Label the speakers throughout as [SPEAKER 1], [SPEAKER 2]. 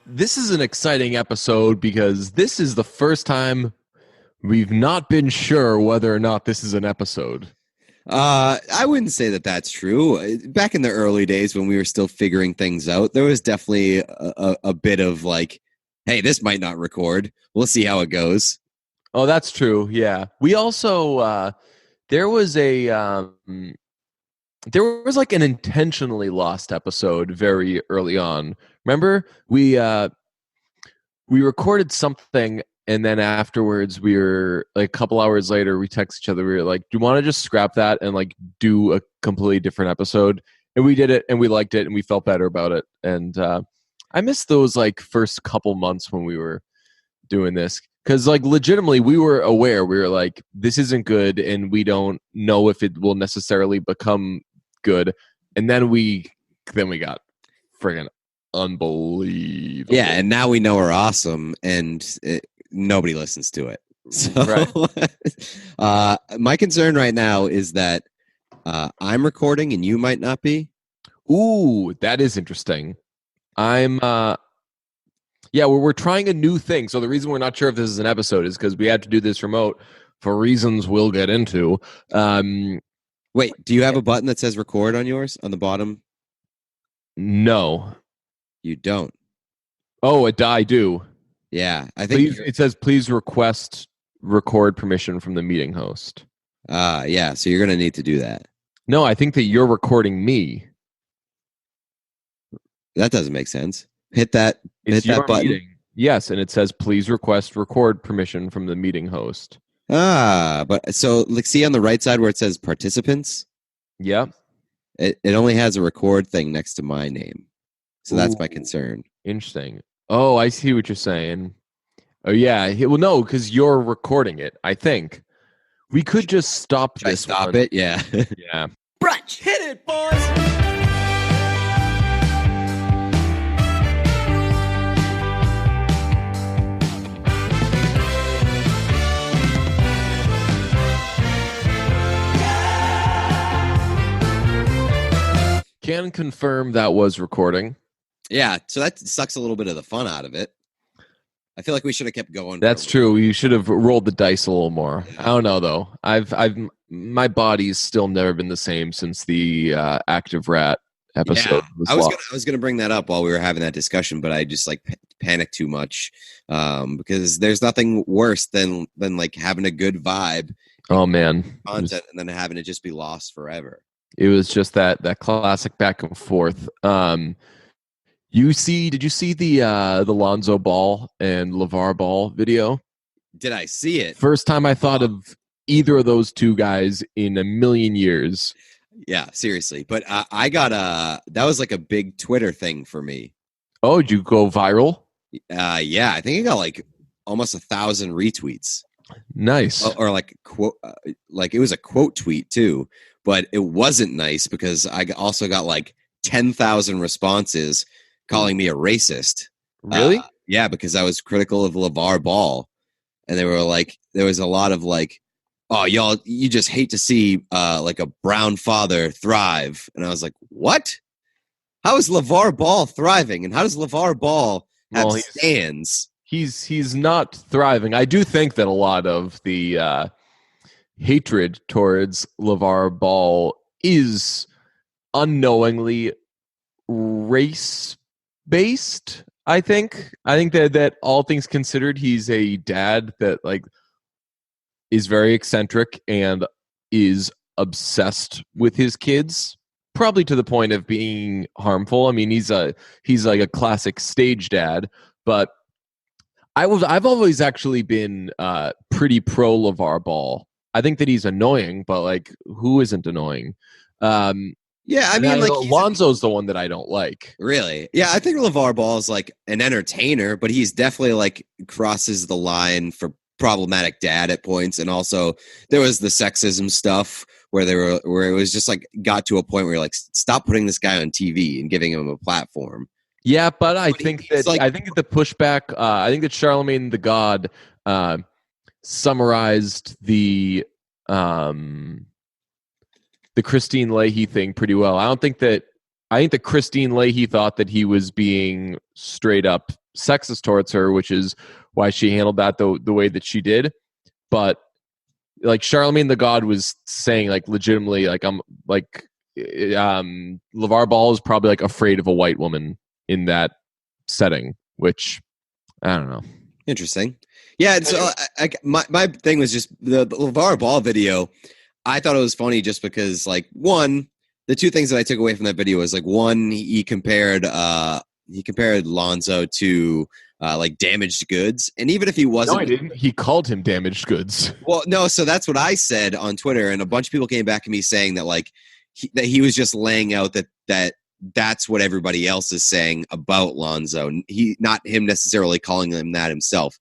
[SPEAKER 1] This is an exciting episode because this is the first time we've not been sure whether or not this is an episode.
[SPEAKER 2] I wouldn't say that that's true. Back in the early days when we were still figuring things out, there was definitely a bit of like, hey, this might not record. We'll see how it goes.
[SPEAKER 1] Oh, that's true. Yeah. We also there was like an intentionally lost episode very early on. Remember, we recorded something, and then afterwards we were like a couple hours later we text each other. We were like, do you want to just scrap that and like do a completely different episode? And we did it, and we liked it, and we felt better about it. And I miss those like first couple months when we were doing this, because like legitimately we were aware, we were like, this isn't good and we don't know if it will necessarily become good. And then we got friggin' unbelievable.
[SPEAKER 2] Yeah, and now we know we're awesome, and nobody listens to it. So,
[SPEAKER 1] Right.
[SPEAKER 2] My concern right now is that I'm recording and you might not be.
[SPEAKER 1] Ooh, that is interesting. We're trying a new thing. So the reason we're not sure if this is an episode is because we had to do this remote for reasons we'll get into.
[SPEAKER 2] Wait, do you have a button that says record on yours on the bottom?
[SPEAKER 1] No.
[SPEAKER 2] You don't.
[SPEAKER 1] Oh, I do.
[SPEAKER 2] Yeah, I think
[SPEAKER 1] it says please record permission from the meeting host.
[SPEAKER 2] Yeah, so you're gonna need to do that.
[SPEAKER 1] No, I think that you're recording me.
[SPEAKER 2] That doesn't make sense. Hit that button.
[SPEAKER 1] Meeting. Yes, and it says please record permission from the meeting host.
[SPEAKER 2] But so like, see on the right side where it says participants?
[SPEAKER 1] Yeah.
[SPEAKER 2] It only has a record thing next to my name. So that's my concern.
[SPEAKER 1] Interesting. Oh, I see what you're saying. Oh, yeah. Well, no, because you're recording it, I think. We could just stop
[SPEAKER 2] Should
[SPEAKER 1] this.
[SPEAKER 2] Stop it? Yeah.
[SPEAKER 1] Yeah.
[SPEAKER 3] Brunch. Hit it, boys.
[SPEAKER 1] Can confirm that was recording.
[SPEAKER 2] Yeah, so that sucks a little bit of the fun out of it. I feel like we should have kept going.
[SPEAKER 1] That's true. You should have rolled the dice a little more. Yeah. I don't know though. My body's still never been the same since the active rat episode.
[SPEAKER 2] Yeah, I was gonna bring that up while we were having that discussion, but I just like panicked too much because there's nothing worse than like having a good vibe.
[SPEAKER 1] Oh man,
[SPEAKER 2] content and then having it just be lost forever.
[SPEAKER 1] It was just that classic back and forth. Did you see the Lonzo Ball and LeVar Ball video?
[SPEAKER 2] Did I see it?
[SPEAKER 1] First time I thought of either of those two guys in a million years.
[SPEAKER 2] Yeah, seriously. But I got that was like a big Twitter thing for me.
[SPEAKER 1] Oh, did you go viral?
[SPEAKER 2] Yeah, I think it got like almost 1,000 retweets.
[SPEAKER 1] Nice.
[SPEAKER 2] Or like quote, like it was a quote tweet too. But it wasn't nice because I also got like 10,000 responses calling me a racist.
[SPEAKER 1] Really?
[SPEAKER 2] Yeah, because I was critical of LeVar Ball. And they were like, there was a lot of like, oh, y'all, you just hate to see like a brown father thrive. And I was like, what? How is LeVar Ball thriving? And how does LeVar Ball have stands?
[SPEAKER 1] He's not thriving. I do think that a lot of the hatred towards LeVar Ball is unknowingly race-based. I think that all things considered, he's a dad that like is very eccentric and is obsessed with his kids, probably to the point of being harmful. I mean, he's like a classic stage dad, but I've always actually been pretty pro LeVar Ball. I think that he's annoying, but like, who isn't annoying?
[SPEAKER 2] Yeah, I mean, like
[SPEAKER 1] Lonzo's the one that I don't like.
[SPEAKER 2] Really? Yeah, I think LeVar Ball is like an entertainer, but he's definitely like crosses the line for problematic dad at points. And also, there was the sexism stuff where it was just like got to a point where you're like, stop putting this guy on TV and giving him a platform.
[SPEAKER 1] Yeah, but I think that the pushback. I think that Charlemagne the God summarized the Christine Leahy thing pretty well. I think that Christine Leahy thought that he was being straight up sexist towards her, which is why she handled that the way that she did. But like Charlemagne the God was saying, like legitimately, like I'm like LeVar Ball is probably like afraid of a white woman in that setting, which I don't know.
[SPEAKER 2] Interesting. Yeah. So my thing was just the LeVar Ball video. I thought it was funny just because, like, one, the two things that I took away from that video was, like, one, he compared Lonzo to like damaged goods, and even if he wasn't,
[SPEAKER 1] No, I didn't. He called him damaged goods.
[SPEAKER 2] well, no. So that's what I said on Twitter, and a bunch of people came back to me saying that like that he was just laying out that's what everybody else is saying about Lonzo. He not him necessarily calling him that himself.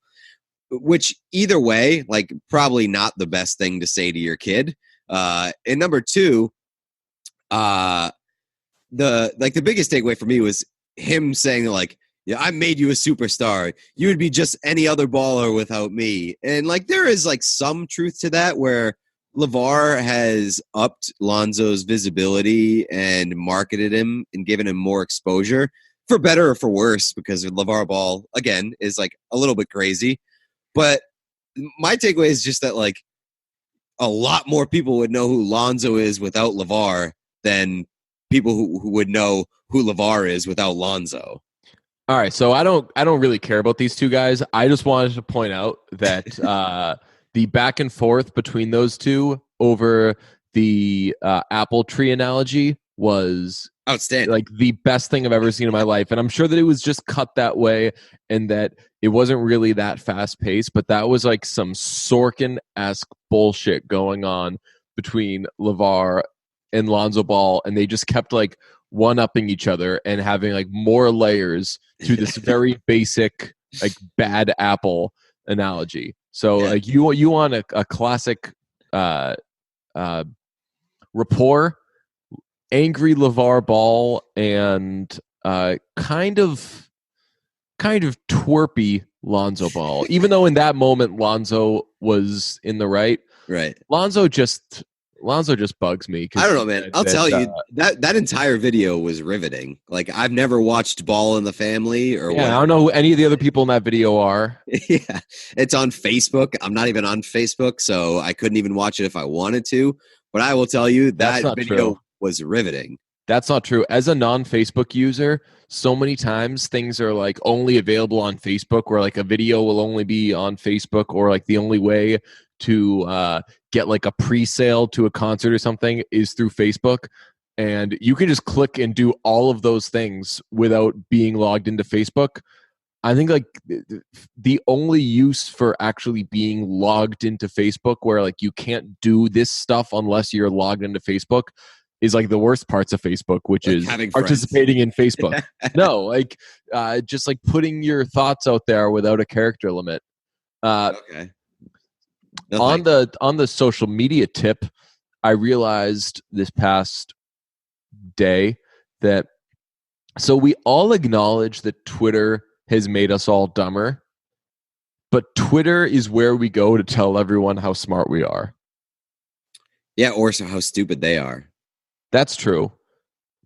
[SPEAKER 2] Which either way, like probably not the best thing to say to your kid. And number two, the biggest takeaway for me was him saying like, yeah, I made you a superstar. You would be just any other baller without me. And like there is like some truth to that where LeVar has upped Lonzo's visibility and marketed him and given him more exposure for better or for worse, because LeVar Ball again is like a little bit crazy. But my takeaway is just that like a lot more people would know who Lonzo is without LeVar than people who would know who LeVar is without Lonzo.
[SPEAKER 1] All right, so I don't really care about these two guys. I just wanted to point out that the back and forth between those two over the apple tree analogy was
[SPEAKER 2] outstanding,
[SPEAKER 1] like the best thing I've ever seen in my life. And I'm sure that it was just cut that way and that it wasn't really that fast paced, but that was like some Sorkin-esque bullshit going on between LeVar and Lonzo Ball, and they just kept like one-upping each other and having like more layers to this very basic like bad apple analogy. So
[SPEAKER 2] yeah.
[SPEAKER 1] like you want a classic rapport, angry LeVar Ball and kind of twerpy Lonzo Ball. Even though in that moment Lonzo was in the right.
[SPEAKER 2] Right.
[SPEAKER 1] Lonzo just bugs me.
[SPEAKER 2] I don't know, man. I'll tell you that entire video was riveting. Like I've never watched Ball in the Family or
[SPEAKER 1] I don't know who any of the other people in that video are.
[SPEAKER 2] Yeah, it's on Facebook. I'm not even on Facebook, so I couldn't even watch it if I wanted to. But I will tell you that video was riveting.
[SPEAKER 1] That's not true. As a non-Facebook user, so many times things are like only available on Facebook, where like a video will only be on Facebook, or like the only way to get like a pre-sale to a concert or something is through Facebook. And you can just click and do all of those things without being logged into Facebook. I think like the only use for actually being logged into Facebook, where like you can't do this stuff unless you're logged into Facebook, is like the worst parts of Facebook, which like is participating in Facebook. No, like just like putting your thoughts out there without a character limit.
[SPEAKER 2] Okay.
[SPEAKER 1] No, on the social media tip, I realized this past day that so we all acknowledge that Twitter has made us all dumber, but Twitter is where we go to tell everyone how smart we are.
[SPEAKER 2] Yeah, or how stupid they are.
[SPEAKER 1] That's true.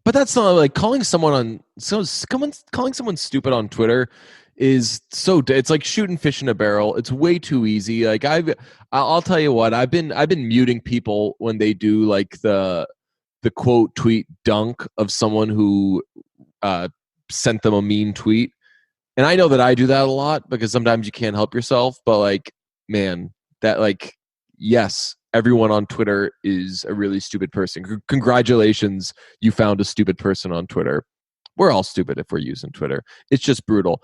[SPEAKER 1] But that's not like calling someone stupid on Twitter is so it's like shooting fish in a barrel. It's way too easy. Like I'll tell you what, I've been muting people when they do like the quote tweet dunk of someone who sent them a mean tweet. And I know that I do that a lot because sometimes you can't help yourself, but like, man, that like, yes, everyone on Twitter is a really stupid person. Congratulations, you found a stupid person on Twitter. We're all stupid if we're using Twitter. It's just brutal.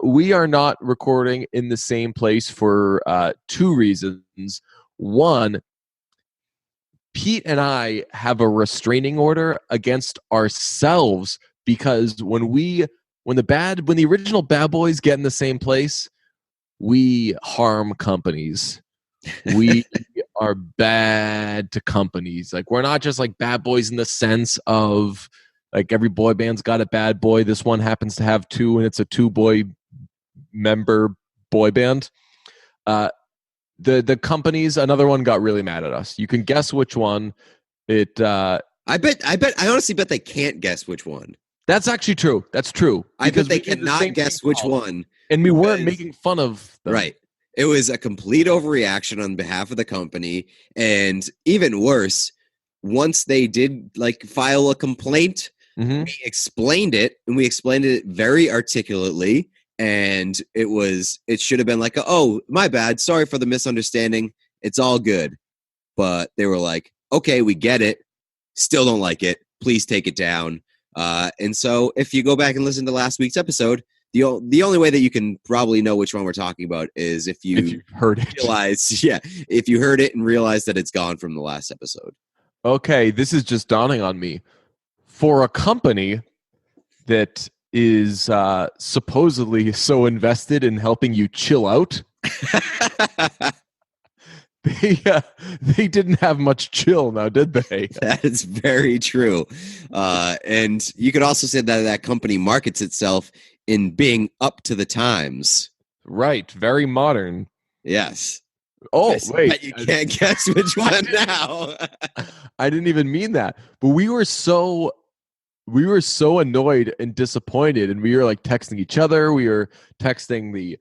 [SPEAKER 1] We are not recording in the same place for two reasons. One, Pete and I have a restraining order against ourselves because when the original Bad Boys get in the same place, we harm companies. We are bad to companies. Like we're not just like bad boys in the sense of like every boy band's got a bad boy. This one happens to have two, and it's a 2-boy member boy band. The companies, another one got really mad at us. You can guess which one. I
[SPEAKER 2] honestly bet they can't guess which one.
[SPEAKER 1] That's actually true. That's true.
[SPEAKER 2] I bet they
[SPEAKER 1] we did the
[SPEAKER 2] cannot
[SPEAKER 1] same
[SPEAKER 2] guess
[SPEAKER 1] thing
[SPEAKER 2] which
[SPEAKER 1] called,
[SPEAKER 2] one.
[SPEAKER 1] and we weren't
[SPEAKER 2] because-
[SPEAKER 1] making fun of them.
[SPEAKER 2] Right. It was a complete overreaction on behalf of the company. And even worse, once they did like file a complaint,
[SPEAKER 1] Mhm.
[SPEAKER 2] we explained it, and we explained it very articulately. And it should have been like, oh, my bad. Sorry for the misunderstanding. It's all good. But they were like, okay, we get it. Still don't like it. Please take it down. And so if you go back and listen to last week's episode, the only way that you can probably know which one we're talking about is if you
[SPEAKER 1] heard it.
[SPEAKER 2] if you heard it and realize that it's gone from the last episode.
[SPEAKER 1] Okay, this is just dawning on me. For a company that is supposedly so invested in helping you chill out, they didn't have much chill now, did they?
[SPEAKER 2] That is very true. And you could also say that company markets itself in being up to the times.
[SPEAKER 1] Right, very modern.
[SPEAKER 2] Yes.
[SPEAKER 1] Oh,
[SPEAKER 2] I
[SPEAKER 1] wait.
[SPEAKER 2] bet you can't guess which one now.
[SPEAKER 1] I didn't even mean that. But we were so annoyed and disappointed, and we were like texting each other. We were texting the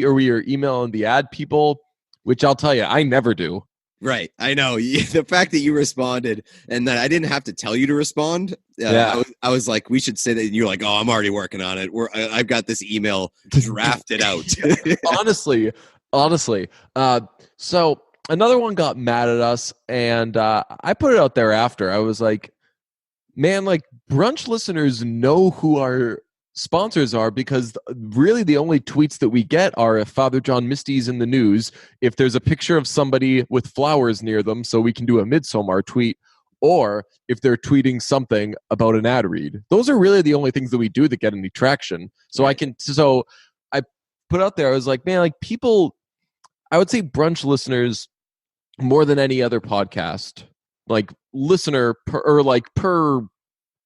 [SPEAKER 1] or we were emailing the ad people, which I'll tell you, I never do.
[SPEAKER 2] Right. I know. The fact that you responded and that I didn't have to tell you to respond. I was like, we should say that. You're like, oh, I'm already working on it. I've got this email drafted out.
[SPEAKER 1] honestly. So another one got mad at us, and I put it out there after. I was like, man, like brunch listeners know who our sponsors are, because really the only tweets that we get are if Father John Misty's in the news, if there's a picture of somebody with flowers near them so we can do a Midsommar tweet, or if they're tweeting something about an ad read. Those are really the only things that we do that get any traction. So I put out there, I was like, man, like people, I would say brunch listeners more than any other podcast, like listener per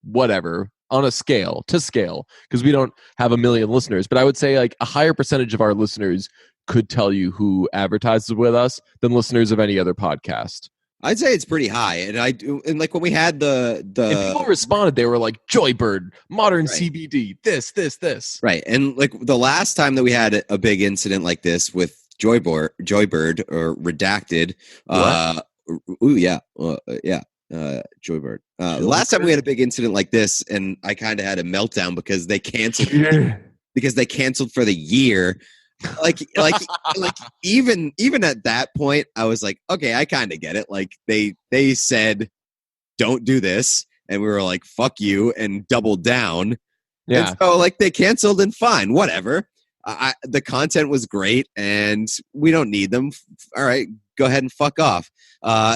[SPEAKER 1] whatever on a scale, because we don't have a million listeners, but I would say like a higher percentage of our listeners could tell you who advertises with us than listeners of any other podcast.
[SPEAKER 2] I'd say it's pretty high. And like when we had the
[SPEAKER 1] and people responded, they were like, Joybird, modern
[SPEAKER 2] Right.
[SPEAKER 1] CBD, this.
[SPEAKER 2] Right. And like the last time that we had a big incident like this with Joybird or Redacted. Joybird. The last time we had a big incident like this, and I kind of had a meltdown because they canceled for the year. Like even at that point, I was like, okay, I kind of get it. Like they said, don't do this, and we were like, fuck you, and doubled down.
[SPEAKER 1] Yeah.
[SPEAKER 2] And so like they canceled, and fine, whatever. The content was great, and we don't need them. All right, go ahead and fuck off.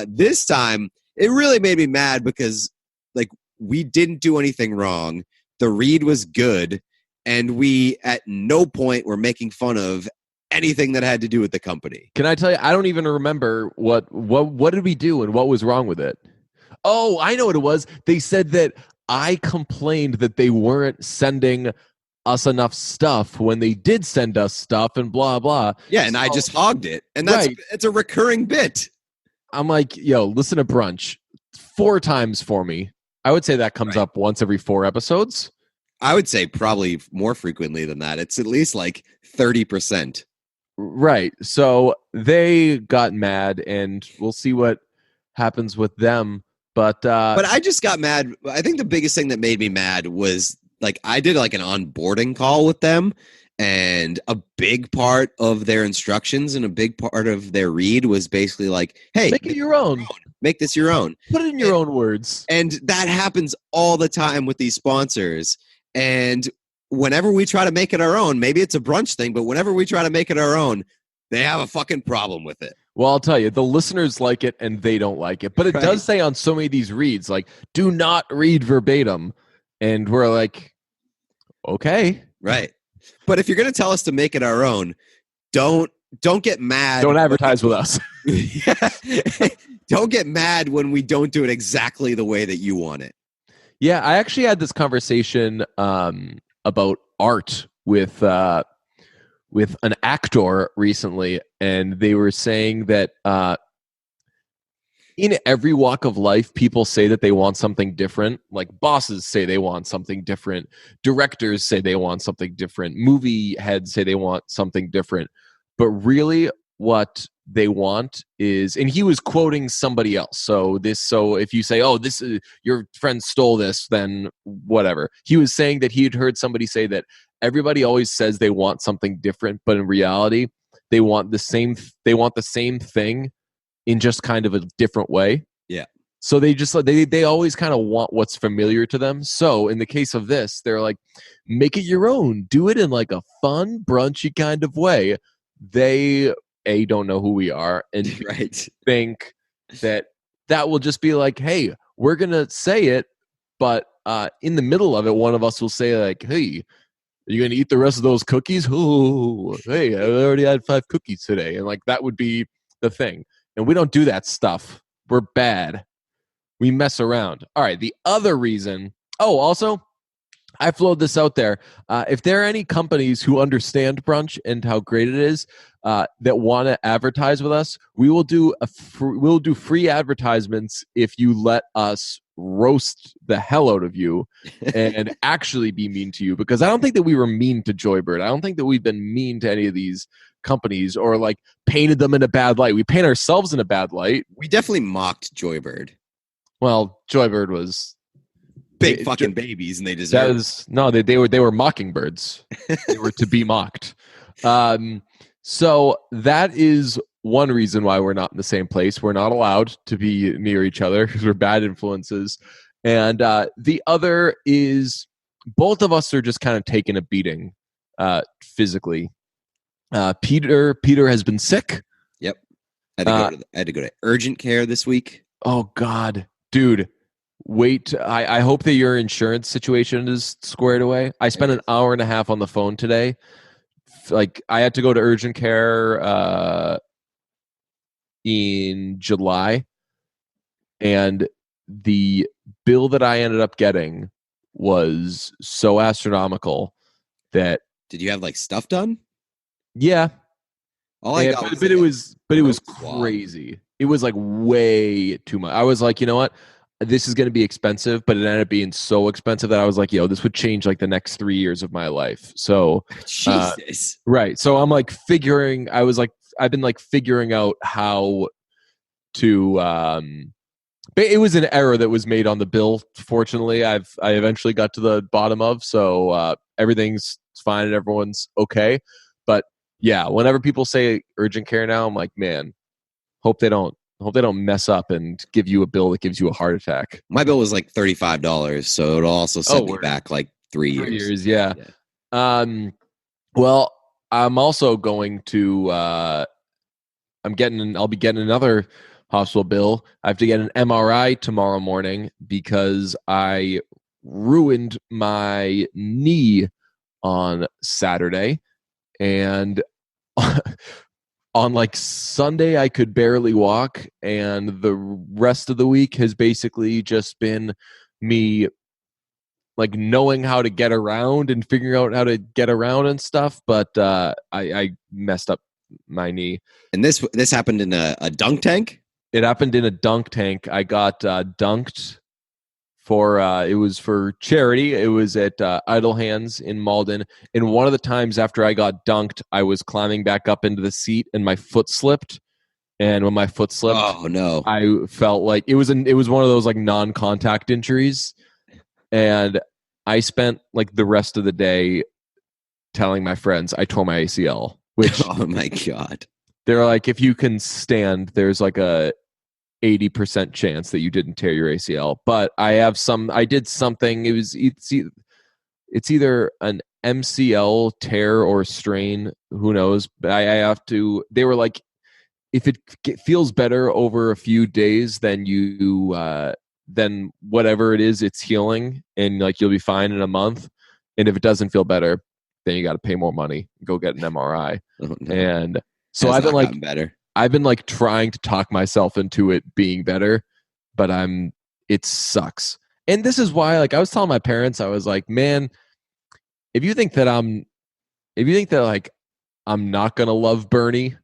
[SPEAKER 2] This time, it really made me mad because like we didn't do anything wrong. The read was good, and we at no point were making fun of anything that had to do with the company.
[SPEAKER 1] Can I tell you, I don't even remember what did we do and what was wrong with it. Oh, I know what it was. They said that I complained that they weren't sending us enough stuff when they did send us stuff and blah blah.
[SPEAKER 2] Yeah, and I just hogged it. And it's a recurring bit.
[SPEAKER 1] I'm like, yo, listen to brunch 4 times for me. I would say that comes up once every 4 episodes.
[SPEAKER 2] I would say probably more frequently than that. It's at least like 30%.
[SPEAKER 1] Right. So they got mad, and we'll see what happens with them. But
[SPEAKER 2] I just got mad. I think the biggest thing that made me mad was like I did like an onboarding call with them, and a big part of their instructions and a big part of their read was basically like, hey,
[SPEAKER 1] make it your own.
[SPEAKER 2] Make this your own.
[SPEAKER 1] Put it in your own words.
[SPEAKER 2] And that happens all the time with these sponsors. And whenever we try to make it our own, maybe it's a brunch thing, but whenever we try to make it our own, they have a fucking problem with it.
[SPEAKER 1] Well, I'll tell you, the listeners like it and they don't like it. But it does say on so many of these reads, like, do not read verbatim. And we're like, okay.
[SPEAKER 2] Right. But if you're going to tell us to make it our own, don't get mad.
[SPEAKER 1] Don't advertise with us.
[SPEAKER 2] Don't get mad when we don't do it exactly the way that you want it.
[SPEAKER 1] Yeah, I actually had this conversation about art with an actor recently, and they were saying that in every walk of life, people say that they want something different. Like bosses say they want something different. Directors say they want something different. Movie heads say they want something different. But really, what they want is, and he was quoting somebody else. So if you say, "Oh, this is your friend stole this," then whatever. He was saying that he had heard somebody say that everybody always says they want something different, but in reality, they want the same. They want the same thing in just kind of a different way.
[SPEAKER 2] Yeah.
[SPEAKER 1] So they always kind of want what's familiar to them. So in the case of this, they're like, make it your own. Do it in like a fun, brunchy kind of way. They don't know who we are, and
[SPEAKER 2] Right.
[SPEAKER 1] think that will just be like, hey, we're gonna say it, but in the middle of it, one of us will say like, hey, are you gonna eat the rest of those cookies? Oh, hey, I already had 5 cookies today, and like that would be the thing. And we don't do that stuff. We're bad. We mess around. All right. The other reason. Oh, also, I floated this out there. If there are any companies who understand brunch and how great it is that want to advertise with us, we will do we'll do free advertisements if you let us roast the hell out of you and actually be mean to you. Because I don't think that we were mean to Joybird. I don't think that we've been mean to any of these companies or like painted them in a bad light. We paint ourselves in a bad light.
[SPEAKER 2] We definitely mocked Joybird.
[SPEAKER 1] Well, Joybird was
[SPEAKER 2] big fucking babies, and they deserve it.
[SPEAKER 1] They were mockingbirds. They were to be mocked. So that is one reason why we're not in the same place. We're not allowed to be near each other because we're bad influences. And the other is both of us are just kind of taking a beating physically. Peter has been sick.
[SPEAKER 2] Yep. I had to go to urgent care this week.
[SPEAKER 1] Oh God, dude. Wait, I hope that your insurance situation is squared away. I spent an hour and a half on the phone today. Like I had to go to urgent care in July, and the bill that I ended up getting was so astronomical that.
[SPEAKER 2] Did you have like stuff done?
[SPEAKER 1] Yeah.
[SPEAKER 2] All I got
[SPEAKER 1] but it was crazy. It was like way too much. I was like, you know what? This is going to be expensive, but it ended up being so expensive that I was like, yo, this would change like the next 3 years of my life. So,
[SPEAKER 2] Jesus.
[SPEAKER 1] Right. So I'm like I've been like figuring out how to, it was an error that was made on the bill. Fortunately, I eventually got to the bottom of, so everything's fine and everyone's okay. But yeah, whenever people say urgent care now, I'm like, man, hope they don't mess up and give you a bill that gives you a heart attack.
[SPEAKER 2] My bill was like $35, so it'll also set me back like 3 years.
[SPEAKER 1] 3 years, yeah. Well, I'm also going to I'll be getting another hospital bill. I have to get an MRI tomorrow morning because I ruined my knee on Saturday, and on like Sunday I could barely walk, and the rest of the week has basically just been me like knowing how to get around and figuring out how to get around and stuff, but I messed up my knee.
[SPEAKER 2] And this happened in a dunk tank?
[SPEAKER 1] It happened in a dunk tank. I got dunked for it was for charity. It was at Idle Hands in Malden. And one of the times after I got dunked, I was climbing back up into the seat and my foot slipped. And when my foot slipped,
[SPEAKER 2] oh no,
[SPEAKER 1] I felt like it was one of those like non-contact injuries. And I spent like the rest of the day telling my friends I tore my ACL, which
[SPEAKER 2] oh my God.
[SPEAKER 1] They're like, if you can stand, there's like a 80% chance that you didn't tear your ACL. But I did something. It's either an MCL tear or strain, who knows? But I have to, they were like, if it feels better over a few days, then then whatever it is, it's healing and like you'll be fine in a month. And if it doesn't feel better, then you got to pay more money, go get an MRI.
[SPEAKER 2] Oh, no.
[SPEAKER 1] And so I've been like,
[SPEAKER 2] better.
[SPEAKER 1] I've been like trying to talk myself into it being better, but it sucks. And this is why, like, I was telling my parents, I was like, man, if you think that like I'm not going to love Bernie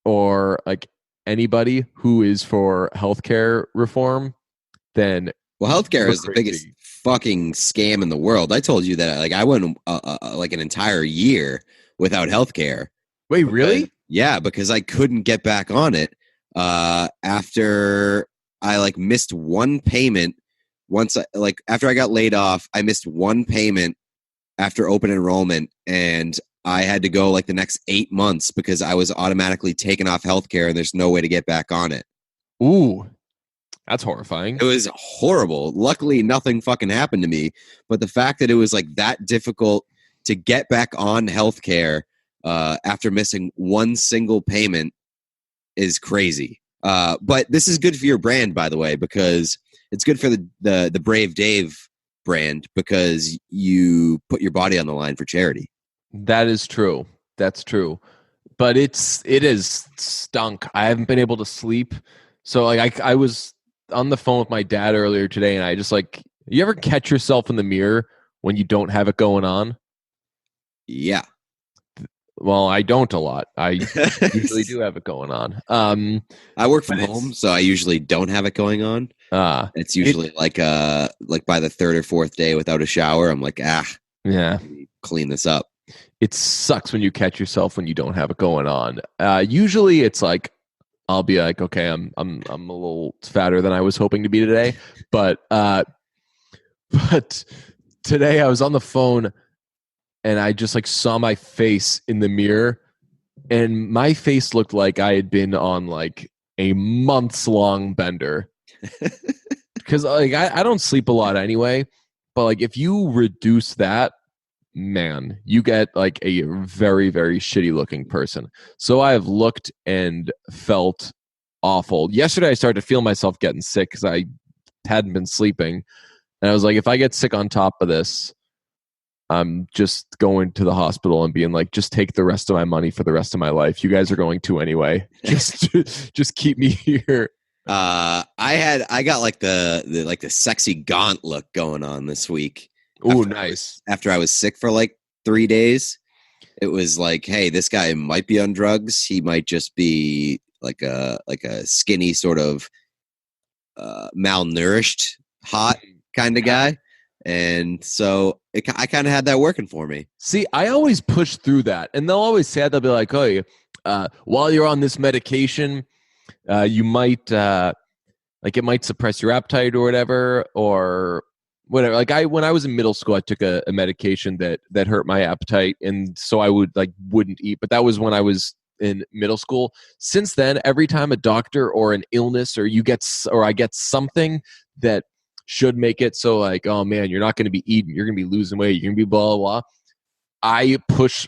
[SPEAKER 1] or like anybody who is for healthcare reform, then
[SPEAKER 2] Well, healthcare
[SPEAKER 1] you're
[SPEAKER 2] is the
[SPEAKER 1] crazy.
[SPEAKER 2] biggest fucking scam in the world. I told you that. Like, I went like an entire year without healthcare.
[SPEAKER 1] Wait,
[SPEAKER 2] Because-
[SPEAKER 1] really?
[SPEAKER 2] Yeah, because I couldn't get back on it after I like missed one payment. After I got laid off, I missed one payment after open enrollment, and I had to go like the next 8 months because I was automatically taken off healthcare, and there's no way to get back on it.
[SPEAKER 1] Ooh, that's horrifying.
[SPEAKER 2] It was horrible. Luckily, nothing fucking happened to me. But the fact that it was like that difficult to get back on healthcare after missing one single payment is crazy. But this is good for your brand, by the way, because it's good for the Brave Dave brand because you put your body on the line for charity.
[SPEAKER 1] That is true. That's true. But it is stunk. I haven't been able to sleep. So like I was on the phone with my dad earlier today, and I just like, you ever catch yourself in the mirror when you don't have it going on?
[SPEAKER 2] Yeah.
[SPEAKER 1] Well, I don't a lot. I usually do have it going on.
[SPEAKER 2] I work from
[SPEAKER 1] but it's-
[SPEAKER 2] home, so I usually don't have it going on. It's usually like by the third or fourth day without a shower, I'm like,
[SPEAKER 1] yeah.
[SPEAKER 2] clean this up.
[SPEAKER 1] It sucks when you catch yourself when you don't have it going on. Usually it's like, I'll be like, okay, I'm a little fatter than I was hoping to be today. But today I was on the phone and I just like saw my face in the mirror, and my face looked like I had been on like a months long bender. Because like I don't sleep a lot anyway, but like if you reduce that, man, you get like a very, very shitty looking person. So I have looked and felt awful. Yesterday I started to feel myself getting sick because I hadn't been sleeping. And I was like, if I get sick on top of this, I'm just going to the hospital and being like, just take the rest of my money for the rest of my life. You guys are going to anyway. Just keep me here.
[SPEAKER 2] I got like the sexy gaunt look going on this week.
[SPEAKER 1] Oh, nice.
[SPEAKER 2] After I was sick for like 3 days, it was like, hey, this guy might be on drugs. He might just be like a skinny sort of malnourished, hot kind of guy. And so I kind of had that working for me.
[SPEAKER 1] See, I always push through that. And they'll always say that. They'll be like, oh, while you're on this medication, you might, like it might suppress your appetite or whatever, or whatever. Like when I was in middle school, I took a medication that hurt my appetite. And so I wouldn't eat. But that was when I was in middle school. Since then, every time a doctor or an illness or I get something that should make it so like, oh man, you're not going to be eating, you're going to be losing weight, you're going to be blah, blah, blah. I push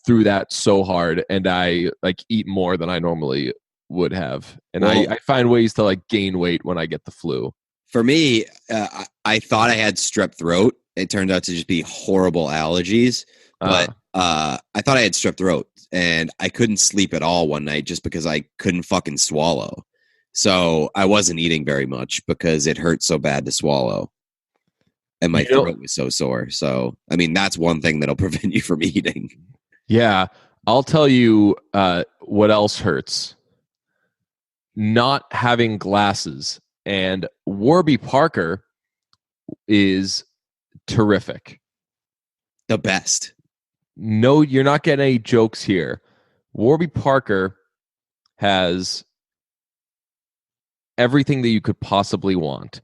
[SPEAKER 1] through that so hard, and I like eat more than I normally would have. And I find ways to like gain weight when I get the flu.
[SPEAKER 2] For me, I thought I had strep throat. It turned out to just be horrible allergies. But I thought I had strep throat, and I couldn't sleep at all one night just because I couldn't fucking swallow. So I wasn't eating very much because it hurt so bad to swallow. And my throat was so sore. So, I mean, that's one thing that'll prevent you from eating.
[SPEAKER 1] Yeah. I'll tell you what else hurts. Not having glasses. And Warby Parker is terrific.
[SPEAKER 2] The best.
[SPEAKER 1] No, you're not getting any jokes here. Warby Parker has everything that you could possibly want.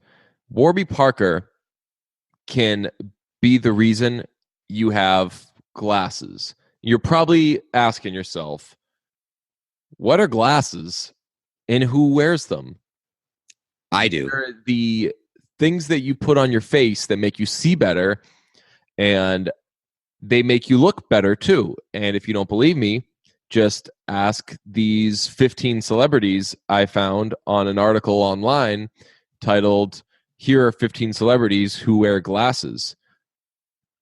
[SPEAKER 1] Warby Parker can be the reason you have glasses. You're probably asking yourself, what are glasses and who wears them?
[SPEAKER 2] I do.
[SPEAKER 1] They're the things that you put on your face that make you see better, and they make you look better too. And if you don't believe me, just ask these 15 celebrities I found on an article online titled, "Here are 15 celebrities who wear glasses."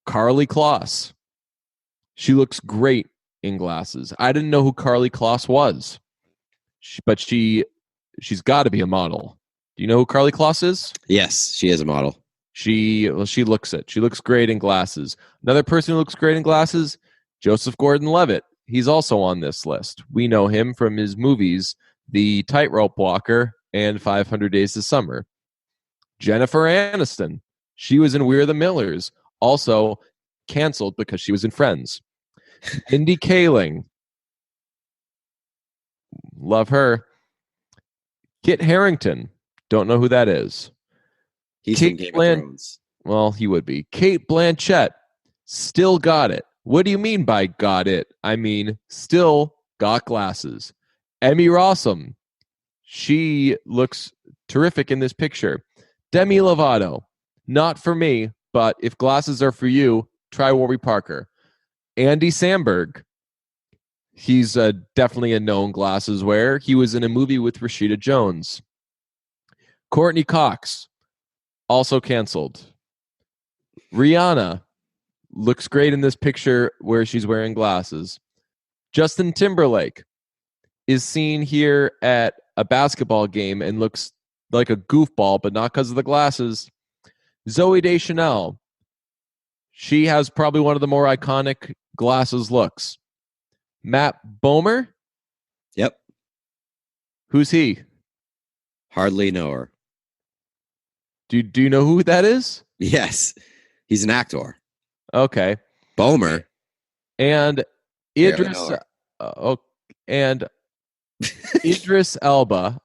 [SPEAKER 1] Carly Kloss. She looks great in glasses. I didn't know who Carly Kloss was, but she's got to be a model. Do you know who Carly Kloss is?
[SPEAKER 2] Yes, she is a model.
[SPEAKER 1] She looks it. She looks great in glasses. Another person who looks great in glasses, Joseph Gordon-Levitt. He's also on this list. We know him from his movies the Tightrope Walker, and 500 Days of Summer. Jennifer Aniston. She was in We're the Millers. Also canceled because she was in Friends. Mindy Kaling. Love her. Kit Harington. Don't know who that is.
[SPEAKER 2] He's
[SPEAKER 1] Kate
[SPEAKER 2] from Game
[SPEAKER 1] Blan-
[SPEAKER 2] of Thrones.
[SPEAKER 1] Well, he would be. Kate Blanchett. Still got it. What do you mean by got it? I mean, still got glasses. Emmy Rossum. She looks terrific in this picture. Demi Lovato. Not for me, but if glasses are for you, try Warby Parker. Andy Samberg. He's definitely a known glasses wearer. He was in a movie with Rashida Jones. Courtney Cox. Also canceled. Rihanna. Looks great in this picture where she's wearing glasses. Justin Timberlake is seen here at a basketball game and looks like a goofball, but not because of the glasses. Zooey Deschanel. She has probably one of the more iconic glasses looks. Matt Bomer?
[SPEAKER 2] Yep.
[SPEAKER 1] Who's he?
[SPEAKER 2] Hardly know her.
[SPEAKER 1] Do you know who that is?
[SPEAKER 2] Yes. He's an actor.
[SPEAKER 1] Okay.
[SPEAKER 2] Bomer.
[SPEAKER 1] And
[SPEAKER 2] Barely
[SPEAKER 1] Idris
[SPEAKER 2] know her.
[SPEAKER 1] and Idris Elba.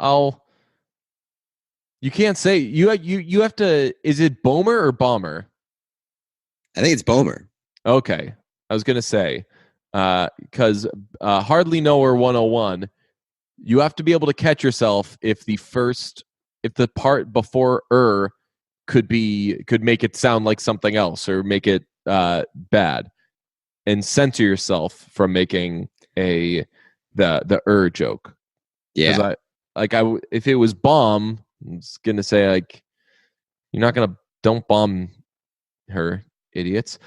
[SPEAKER 1] You can't say you have to. Is it Bomer or Bomber?
[SPEAKER 2] I think it's Bomer.
[SPEAKER 1] Okay, I was gonna say because hardly know her 101. You have to be able to catch yourself if the part before could make it sound like something else or make it bad, and censor yourself from making the joke.
[SPEAKER 2] Yeah.
[SPEAKER 1] If it was bomb, I was gonna say like you're not gonna don't bomb her, idiots.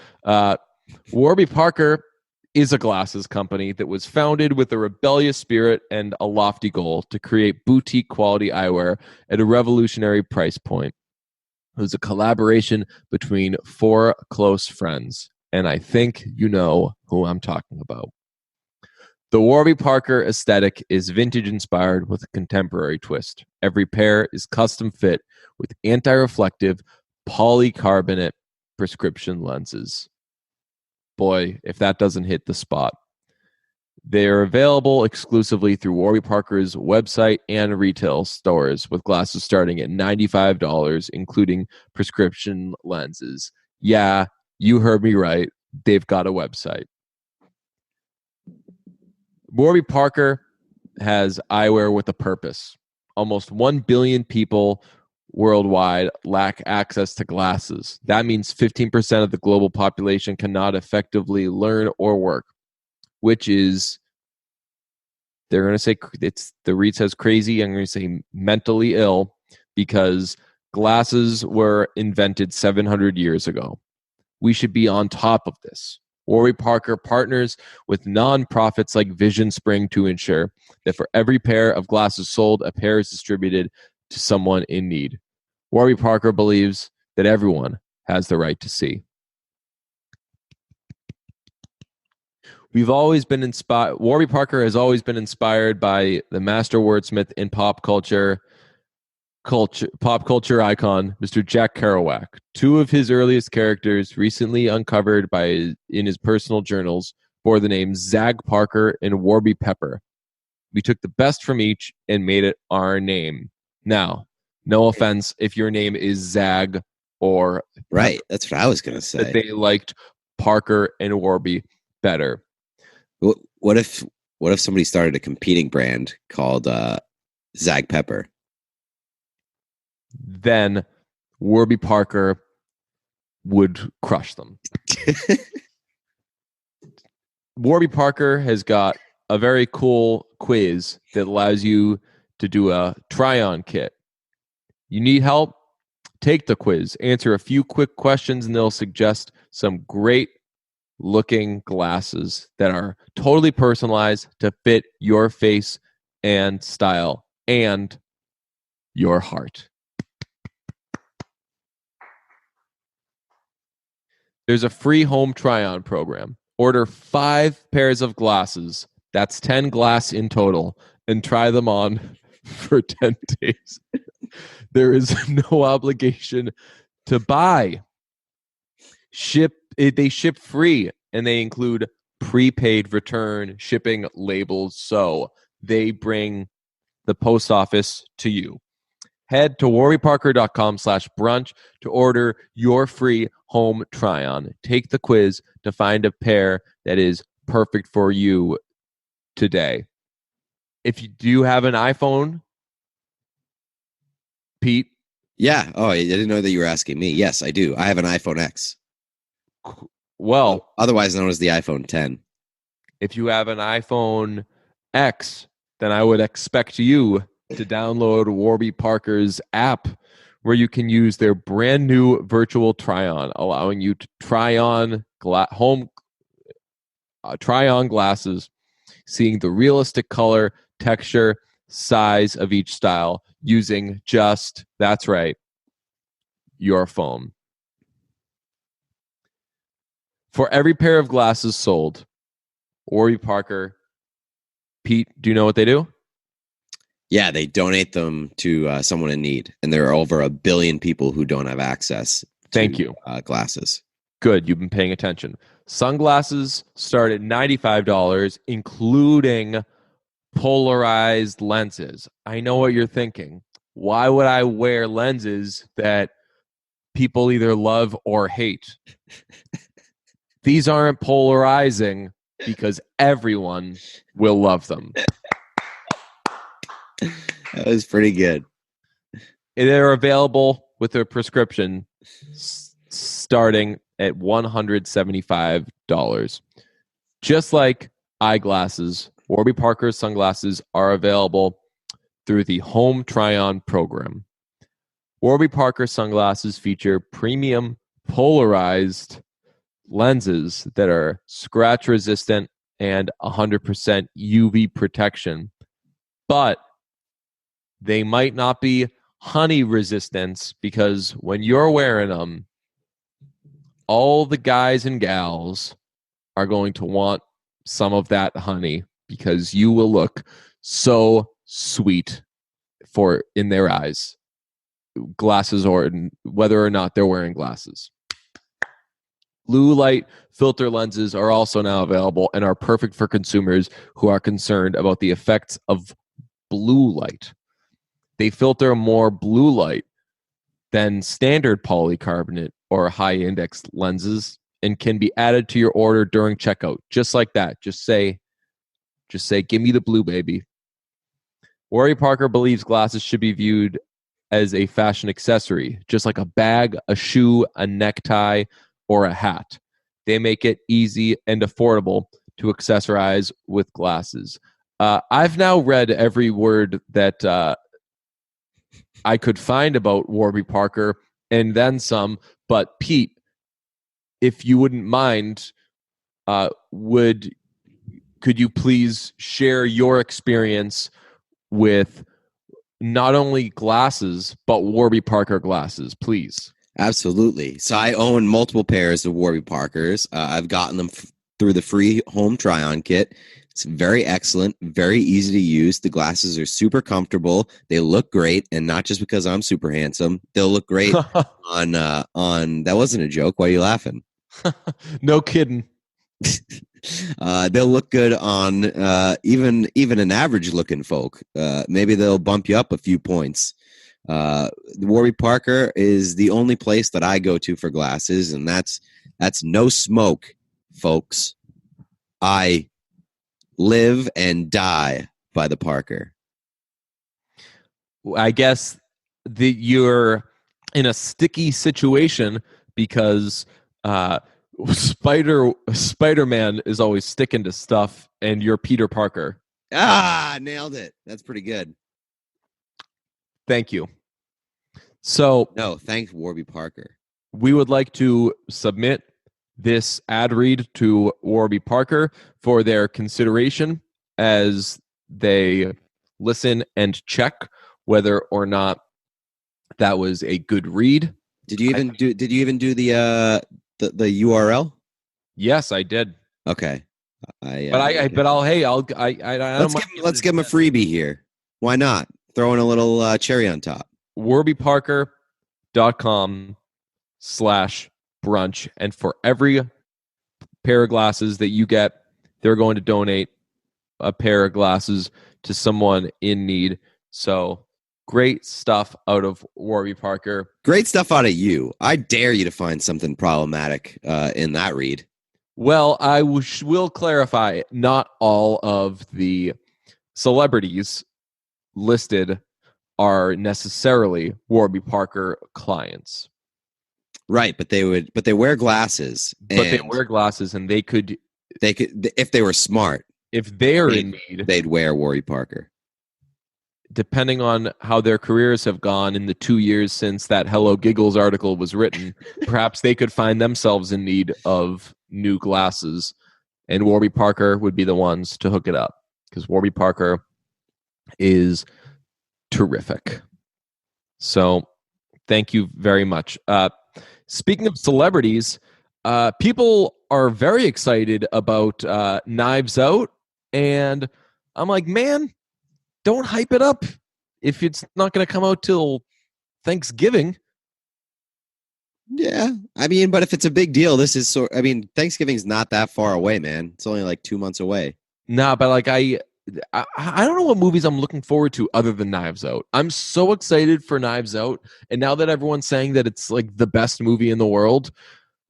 [SPEAKER 1] Warby Parker is a glasses company that was founded with a rebellious spirit and a lofty goal to create boutique quality eyewear at a revolutionary price point. It was a collaboration between four close friends, and I think you know who I'm talking about. The Warby Parker aesthetic is vintage inspired with a contemporary twist. Every pair is custom fit with anti-reflective polycarbonate prescription lenses. Boy, if that doesn't hit the spot. They are available exclusively through Warby Parker's website and retail stores, with glasses starting at $95, including prescription lenses. Yeah, you heard me right. They've got a website. Warby Parker has eyewear with a purpose. Almost 1 billion people worldwide lack access to glasses. That means 15% of the global population cannot effectively learn or work, which is, they're going to say, the read says crazy. I'm going to say mentally ill, because glasses were invented 700 years ago. We should be on top of this. Warby Parker partners with nonprofits like Vision Spring to ensure that for every pair of glasses sold, a pair is distributed to someone in need. Warby Parker believes that everyone has the right to see. We've always been inspired. Warby Parker has always been inspired by the master wordsmith in pop culture icon, Mr. Jack Kerouac. Two of his earliest characters, recently uncovered in his personal journals, bore the names Zag Parker and Warby Pepper. We took the best from each and made it our name. Now, no offense if your name is Zag or
[SPEAKER 2] Right.
[SPEAKER 1] Pepper,
[SPEAKER 2] That's what I was going to say.
[SPEAKER 1] that they liked Parker and Warby better.
[SPEAKER 2] What if somebody started a competing brand called Zag Pepper?
[SPEAKER 1] Then Warby Parker would crush them. Warby Parker has got a very cool quiz that allows you to do a try-on kit. You need help? Take the quiz. Answer a few quick questions, and they'll suggest some great looking glasses that are totally personalized to fit your face and style and your heart. There's a free home try-on program. Order 5 pairs of glasses That's 10 glass in total, and try them on for 10 days. There is no obligation to buy. They ship free, and they include prepaid return shipping labels, so they bring the post office to you. Head to warbyparker.com/brunch to order your free home try-on. Take the quiz to find a pair that is perfect for you today. If you do have an iPhone, Pete.
[SPEAKER 2] Yeah. Oh, I didn't know that you were asking me. Yes, I do. I have an iPhone X.
[SPEAKER 1] Well,
[SPEAKER 2] Otherwise known as the iPhone 10.
[SPEAKER 1] if you have an iPhone X, then I would expect you to download Warby Parker's app, where you can use their brand new virtual try-on, allowing you to try on glasses, seeing the realistic color, texture, size of each style, using that's right, your phone. For every pair of glasses sold, Warby Parker, Pete, do you know what they do?
[SPEAKER 2] Yeah, they donate them to someone in need, and there are over 1 billion people who don't have access.
[SPEAKER 1] Thank you.
[SPEAKER 2] Glasses.
[SPEAKER 1] Good, you've been paying attention. Sunglasses start at $95, including polarized lenses. I know what you're thinking. Why would I wear lenses that people either love or hate? These aren't polarizing because everyone will love them.
[SPEAKER 2] That was pretty good.
[SPEAKER 1] They're available with a prescription starting at $175. Just like eyeglasses, Warby Parker sunglasses are available through the Home Try-On program. Warby Parker sunglasses feature premium polarized lenses that are scratch resistant and 100% UV protection, but they might not be honey resistant, because when you're wearing them, all the guys and gals are going to want some of that honey, because you will look so sweet in their eyes, glasses or whether or not they're wearing glasses. Blue light filter lenses are also now available and are perfect for consumers who are concerned about the effects of blue light. They filter more blue light than standard polycarbonate or high index lenses, and can be added to your order during checkout. Just like that. Just say, give me the blue, baby. Warby Parker believes glasses should be viewed as a fashion accessory, just like a bag, a shoe, a necktie, or a hat. They make it easy and affordable to accessorize with glasses. I've now read every word that I could find about Warby Parker and then some. But Pete, if you wouldn't mind, could you please share your experience with not only glasses but Warby Parker glasses, please?
[SPEAKER 2] Absolutely. So I own multiple pairs of Warby Parkers. I've gotten them through the free home try-on kit. It's very excellent, very easy to use. The glasses are super comfortable. They look great, and not just because I'm super handsome. They'll look great on. That wasn't a joke. Why are you laughing?
[SPEAKER 1] No kidding.
[SPEAKER 2] They'll look good on even an average looking folk. Maybe they'll bump you up a few points. Warby Parker is the only place that I go to for glasses, and that's no smoke, folks. I live and die by the Parker.
[SPEAKER 1] I guess you're in a sticky situation because Spider-Man is always sticking to stuff, and you're Peter Parker.
[SPEAKER 2] Nailed it. That's pretty good.
[SPEAKER 1] Thank you. So,
[SPEAKER 2] no, thanks, Warby Parker.
[SPEAKER 1] We would like to submit this ad read to Warby Parker for their consideration as they listen and check whether or not that was a good read.
[SPEAKER 2] Did you even do the URL?
[SPEAKER 1] Yes, I did.
[SPEAKER 2] Okay.
[SPEAKER 1] But I'll hey I'll I don't mind
[SPEAKER 2] let's give him a freebie here. Why not? Throw in a little cherry on top.
[SPEAKER 1] warbyparker.com/brunch, and for every pair of glasses that you get, they're going to donate a pair of glasses to someone in need. So great stuff out of Warby Parker.
[SPEAKER 2] Great stuff out of you. I dare you to find something problematic in that read.
[SPEAKER 1] Well, I will clarify, not all of the celebrities listed are necessarily Warby Parker clients.
[SPEAKER 2] Right, but they wear glasses.
[SPEAKER 1] But they wear glasses, and they could
[SPEAKER 2] if they were smart.
[SPEAKER 1] If they're in need,
[SPEAKER 2] they'd wear Warby Parker.
[SPEAKER 1] Depending on how their careers have gone in the 2 years since that Hello Giggles article was written, perhaps they could find themselves in need of new glasses, and Warby Parker would be the ones to hook it up, because Warby Parker is terrific. So thank you very much. Speaking of celebrities, people are very excited about Knives Out, and I'm like, man, don't hype it up if it's not going to come out till Thanksgiving.
[SPEAKER 2] Yeah, I mean, but if it's a big deal, Thanksgiving's not that far away, man. It's only like 2 months away.
[SPEAKER 1] Nah, but like I don't know what movies I'm looking forward to other than Knives Out. I'm so excited for Knives Out, and now that everyone's saying that it's like the best movie in the world,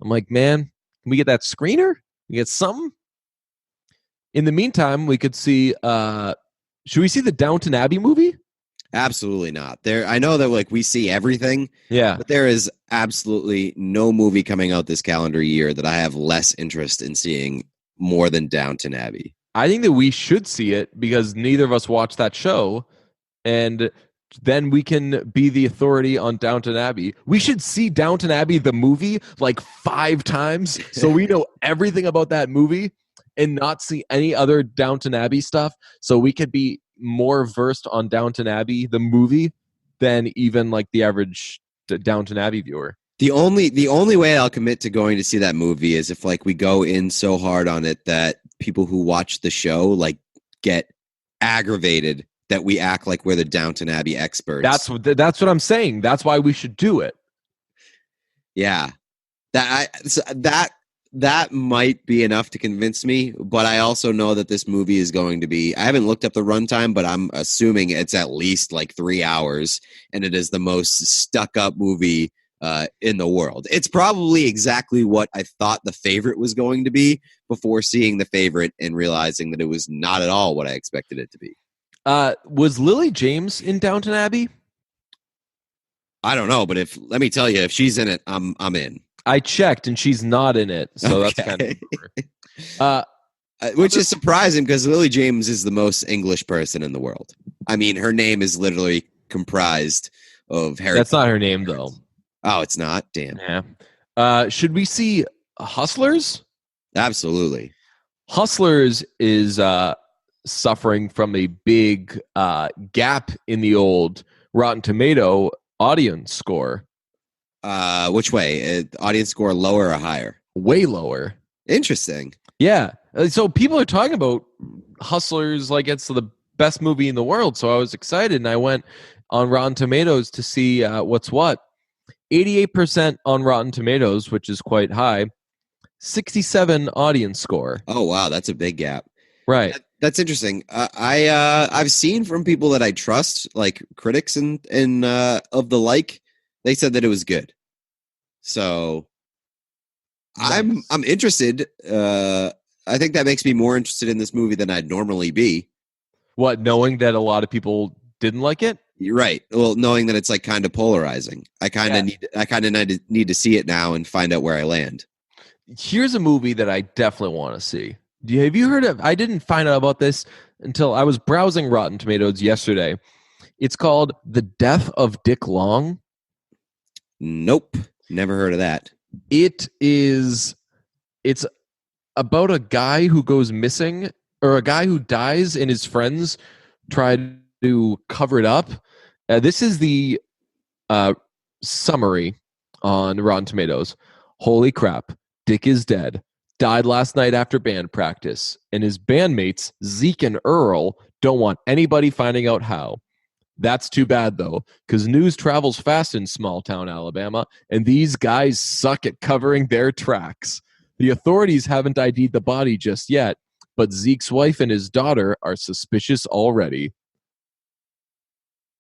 [SPEAKER 1] I'm like, man, can we get that screener? We get something? In the meantime, we could see should we see the Downton Abbey movie?
[SPEAKER 2] Absolutely not. I know that like we see everything.
[SPEAKER 1] Yeah.
[SPEAKER 2] But there is absolutely no movie coming out this calendar year that I have less interest in seeing more than Downton Abbey.
[SPEAKER 1] I think that we should see it because neither of us watched that show, and then we can be the authority on Downton Abbey. We should see Downton Abbey the movie like 5 times so we know everything about that movie, and not see any other Downton Abbey stuff, so we could be more versed on Downton Abbey the movie than even like the average Downton Abbey viewer.
[SPEAKER 2] The only way I'll commit to going to see that movie is if like we go in so hard on it that people who watch the show like get aggravated that we act like we're the Downton Abbey experts.
[SPEAKER 1] That's what I'm saying. That's why we should do it.
[SPEAKER 2] Yeah. That might be enough to convince me, but I also know that this movie is going to be, I haven't looked up the runtime, but I'm assuming it's at least like 3 hours, and it is the most stuck up movie in the world. It's probably exactly what I thought The Favorite was going to be before seeing The Favorite and realizing that it was not at all what I expected it to be.
[SPEAKER 1] Was Lily James in Downton Abbey?
[SPEAKER 2] I don't know, but let me tell you, if she's in it, I'm in.
[SPEAKER 1] I checked, and she's not in it, so that's kind of
[SPEAKER 2] which is surprising because Lily James is the most English person in the world. I mean, her name is literally comprised of Harry.
[SPEAKER 1] That's not her name, though.
[SPEAKER 2] Oh, it's not? Damn.
[SPEAKER 1] Yeah. Should we see Hustlers?
[SPEAKER 2] Absolutely.
[SPEAKER 1] Hustlers is suffering from a big gap in the old Rotten Tomato audience score.
[SPEAKER 2] Which way? Audience score lower or higher?
[SPEAKER 1] Way lower.
[SPEAKER 2] Interesting.
[SPEAKER 1] Yeah. So people are talking about Hustlers like it's the best movie in the world. So I was excited, and I went on Rotten Tomatoes to see what's what. 88% on Rotten Tomatoes, which is quite high. 67 audience score.
[SPEAKER 2] Oh, wow. That's a big gap.
[SPEAKER 1] Right.
[SPEAKER 2] That's interesting. I've seen from people that I trust, like critics and of the like, they said that it was good. So nice. I'm interested. I think that makes me more interested in this movie than I'd normally be.
[SPEAKER 1] What, knowing that a lot of people didn't like it?
[SPEAKER 2] You're right. Well, knowing that it's like kind of polarizing. I kind of need to see it now and find out where I land.
[SPEAKER 1] Here's a movie that I definitely want to see. Have you heard of? I didn't find out about this until I was browsing Rotten Tomatoes yesterday. It's called The Death of Dick Long.
[SPEAKER 2] Nope. Never heard of that.
[SPEAKER 1] It's about a guy who goes missing, or a guy who dies and his friends try to cover it up. This is the summary on Rotten Tomatoes. Holy crap. Dick is dead. died last night after band practice, and his bandmates, Zeke and Earl, don't want anybody finding out how. That's too bad, though, because news travels fast in small town Alabama, and these guys suck at covering their tracks. The authorities haven't ID'd the body just yet, but Zeke's wife and his daughter are suspicious already.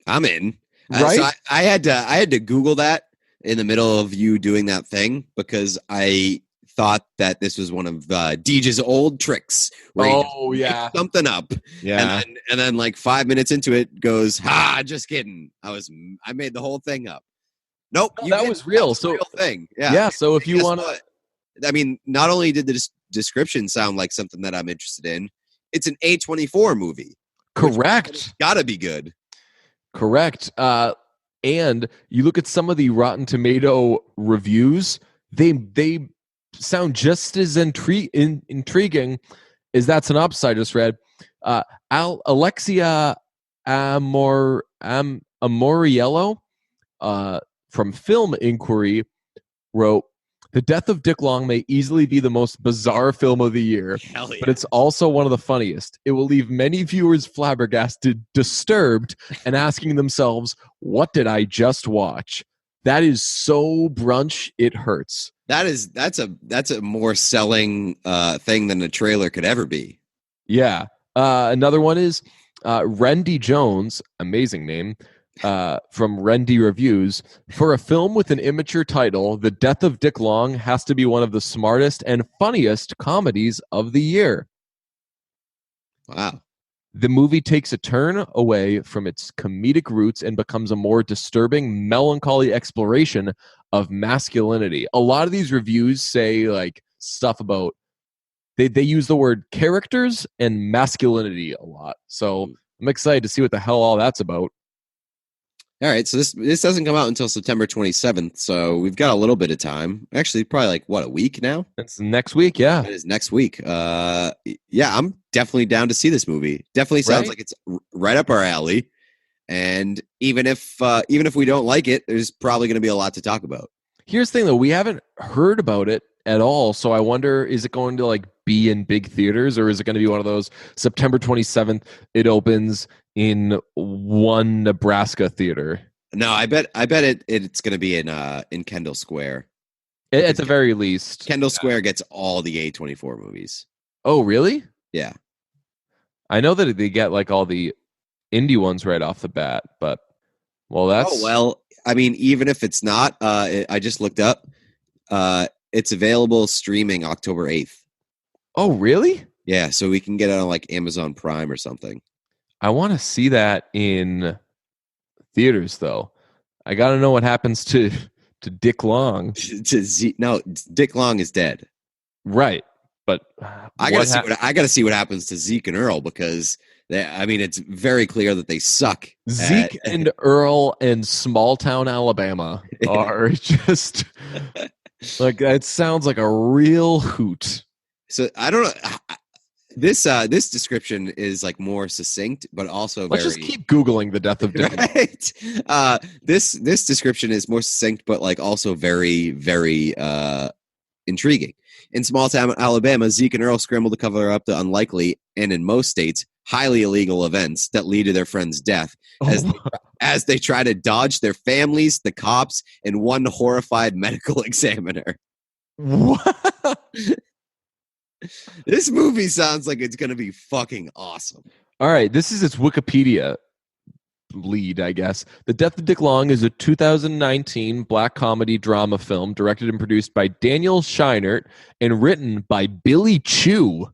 [SPEAKER 2] I'm in.
[SPEAKER 1] Right?
[SPEAKER 2] So I had to Google that in the middle of you doing that thing because I thought that this was one of Deej's old tricks. Where he
[SPEAKER 1] yeah.
[SPEAKER 2] makes something up.
[SPEAKER 1] Yeah.
[SPEAKER 2] And then like 5 minutes into it goes, just kidding. I made the whole thing up. Nope.
[SPEAKER 1] No, that was real.
[SPEAKER 2] So real thing.
[SPEAKER 1] Yeah. So if you want
[SPEAKER 2] to, I mean, not only did the description sound like something that I'm interested in, it's an A24 movie.
[SPEAKER 1] Correct.
[SPEAKER 2] Gotta be good.
[SPEAKER 1] Correct. And you look at some of the Rotten Tomato reviews, they sound just as intriguing as that synopsis I just read. Alexia Amoriello from Film Inquiry wrote, "The death of Dick Long may easily be the most bizarre film of the year, but it's also one of the funniest. It will leave many viewers flabbergasted, disturbed, and asking themselves, what did I just watch? That is so brunch, it hurts."
[SPEAKER 2] That's a more selling thing than a trailer could ever be.
[SPEAKER 1] Yeah. Another one is Rendy Jones, amazing name, from Rendy Reviews. "For a film with an immature title, The Death of Dick Long has to be one of the smartest and funniest comedies of the year."
[SPEAKER 2] Wow.
[SPEAKER 1] The movie takes a turn away from its comedic roots and becomes a more disturbing, melancholy exploration of masculinity. A lot of these reviews say like stuff about they use the word characters and masculinity a lot. So I'm excited to see what the hell all that's about.
[SPEAKER 2] All right, so this doesn't come out until September 27th, so we've got a little bit of time. Actually, probably like a week now?
[SPEAKER 1] It's next week, yeah.
[SPEAKER 2] It is next week. Yeah, I'm definitely down to see this movie. Definitely sounds like it's right up our alley. And even if we don't like it, there's probably going to be a lot to talk about.
[SPEAKER 1] Here's the thing, though, we haven't heard about it at all, so I wonder, is it going to like be in big theaters, or is it going to be one of those September 27th? It opens in one Nebraska theater.
[SPEAKER 2] No, I bet it's going to be in Kendall Square.
[SPEAKER 1] At the very least,
[SPEAKER 2] Kendall Square gets all the A24 movies.
[SPEAKER 1] Oh, really?
[SPEAKER 2] Yeah.
[SPEAKER 1] I know that they get like all the indie ones right off the bat, but
[SPEAKER 2] I mean, even if it's not, I just looked up. It's available streaming October 8th.
[SPEAKER 1] Oh, really?
[SPEAKER 2] Yeah, so we can get it on like Amazon Prime or something.
[SPEAKER 1] I want to see that in theaters, though. I got to know what happens to Dick Long.
[SPEAKER 2] No, Dick Long is dead.
[SPEAKER 1] Right, but
[SPEAKER 2] I gotta see what happens to Zeke and Earl because it's very clear that they suck.
[SPEAKER 1] Zeke and Earl in small town Alabama are just like, it sounds like a real hoot.
[SPEAKER 2] So I don't know. This description is like more succinct, but also
[SPEAKER 1] Let's just keep Googling the death of Dick.
[SPEAKER 2] Right? This description is more succinct, but like also very, very intriguing. In small town Alabama, Zeke and Earl scramble to cover up the unlikely and, in most states, highly illegal events that lead to their friend's death as they try to dodge their families, the cops, and one horrified medical examiner.
[SPEAKER 1] What?
[SPEAKER 2] This movie sounds like it's going to be fucking awesome.
[SPEAKER 1] All right, this is its Wikipedia lead, I guess. The Death of Dick Long is a 2019 black comedy drama film directed and produced by Daniel Scheinert and written by Billy Chu.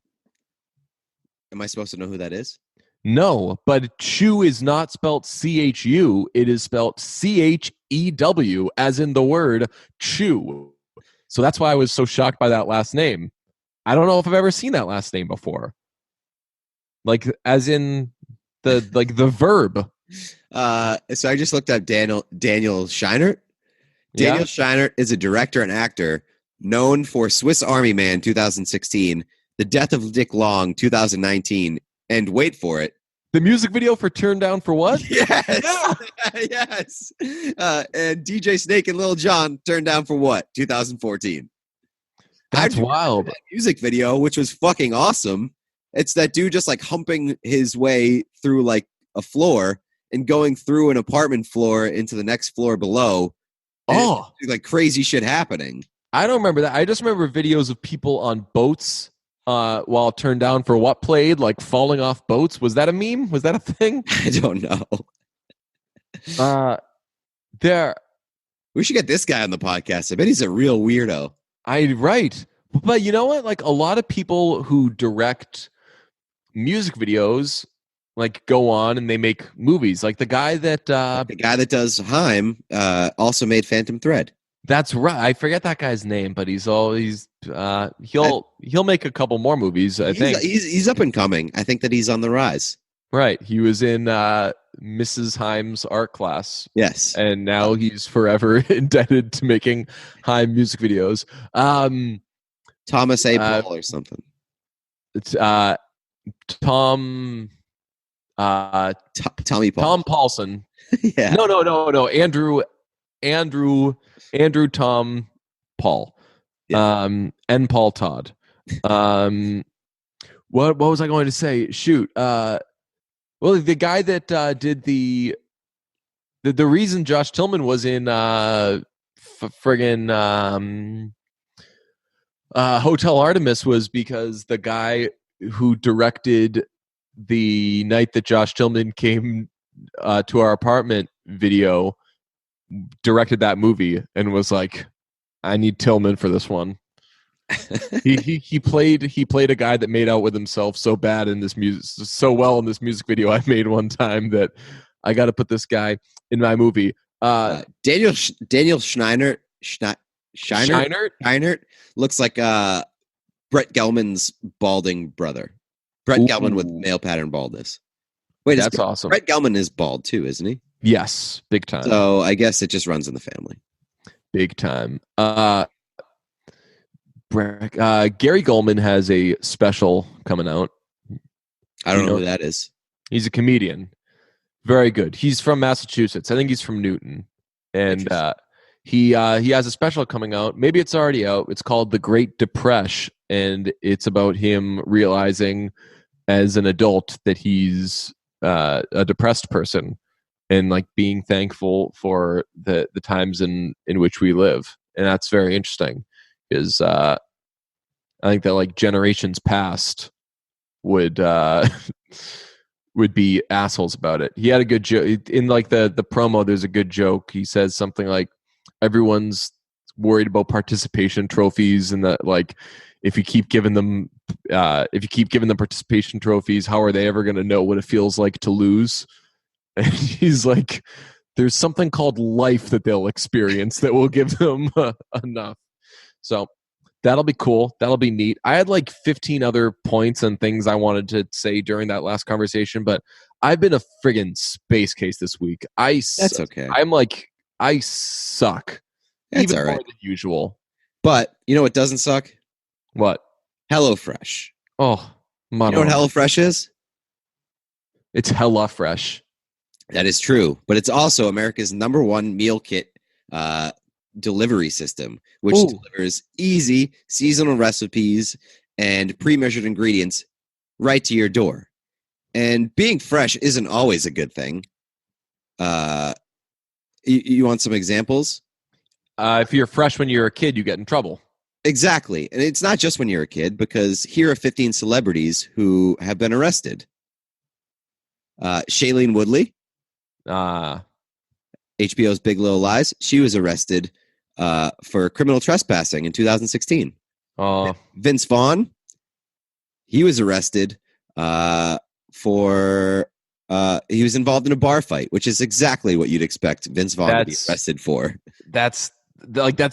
[SPEAKER 2] Am I supposed to know who that is?
[SPEAKER 1] No, but Chu is not spelled C-H-U. It is spelled C-H-E-W, as in the word chew. So that's why I was so shocked by that last name. I don't know if I've ever seen that last name before. Like, as in the verb.
[SPEAKER 2] So I just looked up Daniel Scheinert. Daniel Scheinert is a director and actor known for Swiss Army Man 2016, The Death of Dick Long 2019, and wait for it,
[SPEAKER 1] the music video for Turn Down for What?
[SPEAKER 2] Yes. Yes. And DJ Snake and Lil Jon, Turn Down for What? 2014.
[SPEAKER 1] That's
[SPEAKER 2] I
[SPEAKER 1] wild.
[SPEAKER 2] that music video, which was fucking awesome. It's that dude just like humping his way through like a floor and going through an apartment floor into the next floor below.
[SPEAKER 1] Oh,
[SPEAKER 2] Like crazy shit happening.
[SPEAKER 1] I don't remember that. I just remember videos of people on boats while turned down for what played, like falling off boats. Was that a meme? Was that a thing?
[SPEAKER 2] I don't know.
[SPEAKER 1] There.
[SPEAKER 2] We should get this guy on the podcast. I bet he's a real weirdo.
[SPEAKER 1] Right. But you know what? Like a lot of people who direct music videos like go on and they make movies. Like the guy that
[SPEAKER 2] The guy that does Heim also made Phantom Thread.
[SPEAKER 1] that's right. I forget that guy's name, but he'll make a couple more movies, I think.
[SPEAKER 2] He's up and coming. I think that he's on the rise.
[SPEAKER 1] Right. He was in Mrs. Heim's art class.
[SPEAKER 2] Yes.
[SPEAKER 1] And now he's forever indebted to making Heim music videos.
[SPEAKER 2] Thomas A. Paul or something.
[SPEAKER 1] It's Tom
[SPEAKER 2] Tommy Paul.
[SPEAKER 1] Tom Paulson.
[SPEAKER 2] Yeah.
[SPEAKER 1] No. Andrew Tom Paul.
[SPEAKER 2] Yeah.
[SPEAKER 1] And Paul Todd. What was I going to say? Shoot. Well, the guy that did the reason Josh Tillman was in friggin' Hotel Artemis was because the guy who directed the night that Josh Tillman came to our apartment video directed that movie and was like, I need Tillman for this one. he played a guy that made out with himself so bad in this music, so well in this music video I made one time that I got to put this guy in my movie.
[SPEAKER 2] Daniel Scheinert looks like Brett Gelman's balding brother. Brett Gelman with male pattern baldness. Wait,
[SPEAKER 1] that's awesome.
[SPEAKER 2] Brett Gelman is bald too, isn't he?
[SPEAKER 1] Yes, big time.
[SPEAKER 2] So I guess it just runs in the family.
[SPEAKER 1] Big time. Gary Goldman has a special coming out.
[SPEAKER 2] I don't know who that is.
[SPEAKER 1] He's a comedian. Very good. He's from Massachusetts. I think he's from Newton. And he has a special coming out. Maybe it's already out. It's called The Great Depression. And it's about him realizing as an adult that he's a depressed person and like being thankful for the times in which we live. And that's very interesting. Is I think that like generations past would be assholes about it. He had a good joke in like the promo. There's a good joke. He says something like, "Everyone's worried about participation trophies, and that like if you keep giving them participation trophies, how are they ever going to know what it feels like to lose?" And he's like, "There's something called life that they'll experience that will give them enough." So that'll be cool. That'll be neat. I had like 15 other points and things I wanted to say during that last conversation, but I've been a friggin' space case this week.
[SPEAKER 2] That's okay.
[SPEAKER 1] I'm like, I suck.
[SPEAKER 2] That's
[SPEAKER 1] even
[SPEAKER 2] all right.
[SPEAKER 1] more than usual.
[SPEAKER 2] But you know what doesn't suck?
[SPEAKER 1] What?
[SPEAKER 2] HelloFresh.
[SPEAKER 1] Oh,
[SPEAKER 2] you know what HelloFresh is?
[SPEAKER 1] It's hella fresh.
[SPEAKER 2] That is true, but it's also America's #1 meal kit delivery system, which delivers easy seasonal recipes and pre-measured ingredients right to your door. And being fresh isn't always a good thing. You want some examples?
[SPEAKER 1] If you're fresh when you're a kid, you get in trouble.
[SPEAKER 2] Exactly. And it's not just when you're a kid, because here are 15 celebrities who have been arrested. Shailene Woodley. HBO's Big Little Lies. She was arrested for criminal trespassing in 2016. Vince Vaughn. He was arrested for he was involved in a bar fight, which is exactly what you'd expect Vince Vaughn to be arrested for.
[SPEAKER 1] That's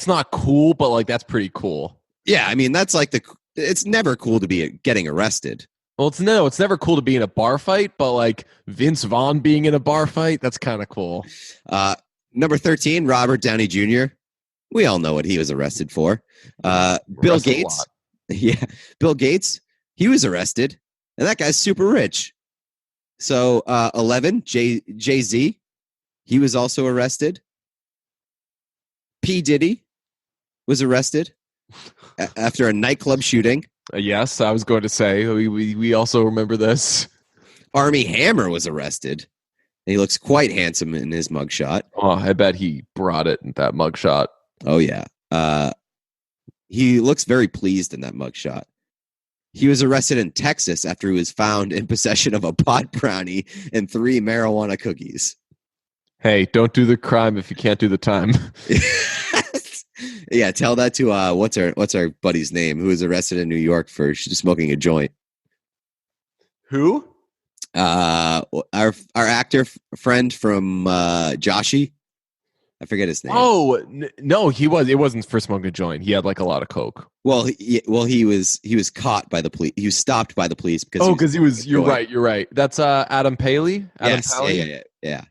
[SPEAKER 1] not cool, but like that's pretty cool.
[SPEAKER 2] Yeah, I mean that's like it's never cool to be getting arrested.
[SPEAKER 1] Well, it's never cool to be in a bar fight, but like Vince Vaughn being in a bar fight, that's kind of cool.
[SPEAKER 2] Number 13, Robert Downey Jr. We all know what he was arrested for. Bill Gates. Yeah, Bill Gates. He was arrested, and that guy's super rich. So 11, Jay-Z. He was also arrested. P. Diddy was arrested. After a nightclub shooting,
[SPEAKER 1] Yes, I was going to say we also remember this.
[SPEAKER 2] Army Hammer was arrested. He looks quite handsome in his mugshot.
[SPEAKER 1] Oh, I bet he brought it in that mugshot.
[SPEAKER 2] Oh, yeah. He looks very pleased in that mugshot. He was arrested in Texas after he was found in possession of a pot brownie and 3 marijuana cookies.
[SPEAKER 1] Hey, don't do the crime if you can't do the time.
[SPEAKER 2] Yeah, tell that to what's our buddy's name who was arrested in New York for smoking a joint.
[SPEAKER 1] Who?
[SPEAKER 2] Our actor friend from Joshi. I forget his name.
[SPEAKER 1] Oh no, it wasn't for smoking a joint. He had like a lot of coke.
[SPEAKER 2] Well, he was caught by the police. He was stopped by the police because
[SPEAKER 1] he was. You're right. That's Adam Paley.
[SPEAKER 2] Yes, yeah.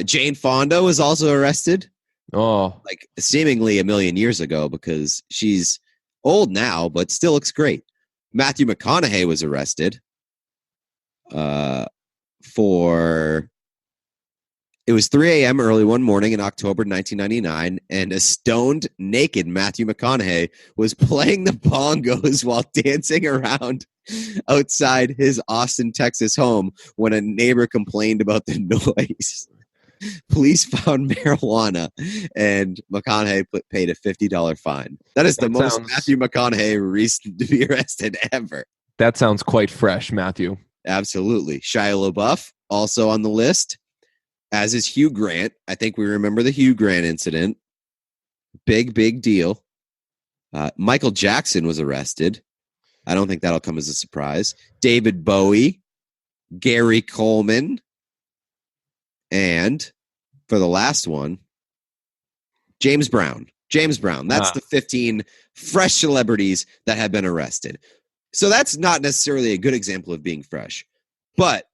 [SPEAKER 2] Jane Fonda was also arrested.
[SPEAKER 1] Oh,
[SPEAKER 2] like seemingly a million years ago because she's old now, but still looks great. Matthew McConaughey was arrested for. It was 3 a.m. early one morning in October 1999, and a stoned, naked Matthew McConaughey was playing the bongos while dancing around outside his Austin, Texas home when a neighbor complained about the noise. Police found marijuana, and McConaughey paid a $50 fine. That is the most Matthew McConaughey reason to be arrested ever.
[SPEAKER 1] That sounds quite fresh, Matthew.
[SPEAKER 2] Absolutely. Shia LaBeouf, also on the list. As is Hugh Grant. I think we remember the Hugh Grant incident. Big deal. Michael Jackson was arrested. I don't think that'll come as a surprise. David Bowie, Gary Coleman, and for the last one, James Brown. That's the 15 fresh celebrities that have been arrested. So that's not necessarily a good example of being fresh. But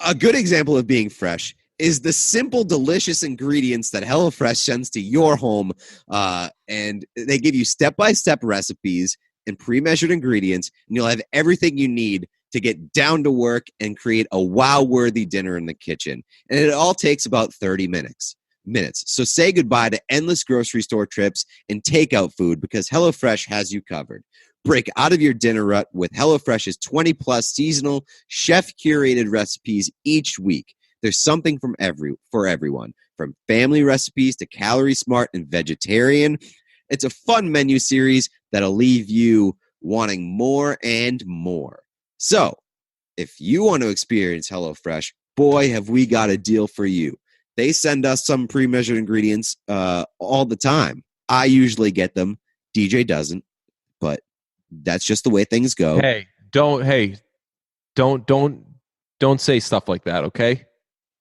[SPEAKER 2] a good example of being fresh is the simple, delicious ingredients that HelloFresh sends to your home. And they give you step-by-step recipes and pre-measured ingredients, and you'll have everything you need to get down to work and create a wow-worthy dinner in the kitchen. And it all takes about 30 minutes. So say goodbye to endless grocery store trips and takeout food because HelloFresh has you covered. Break out of your dinner rut with HelloFresh's 20-plus seasonal, chef-curated recipes each week. There's something for everyone, from family recipes to calorie smart and vegetarian. It's a fun menu series that'll leave you wanting more and more. So, if you want to experience HelloFresh, boy, have we got a deal for you. They send us some pre-measured ingredients all the time. I usually get them. DJ doesn't, but that's just the way things go.
[SPEAKER 1] Don't say stuff like that, okay?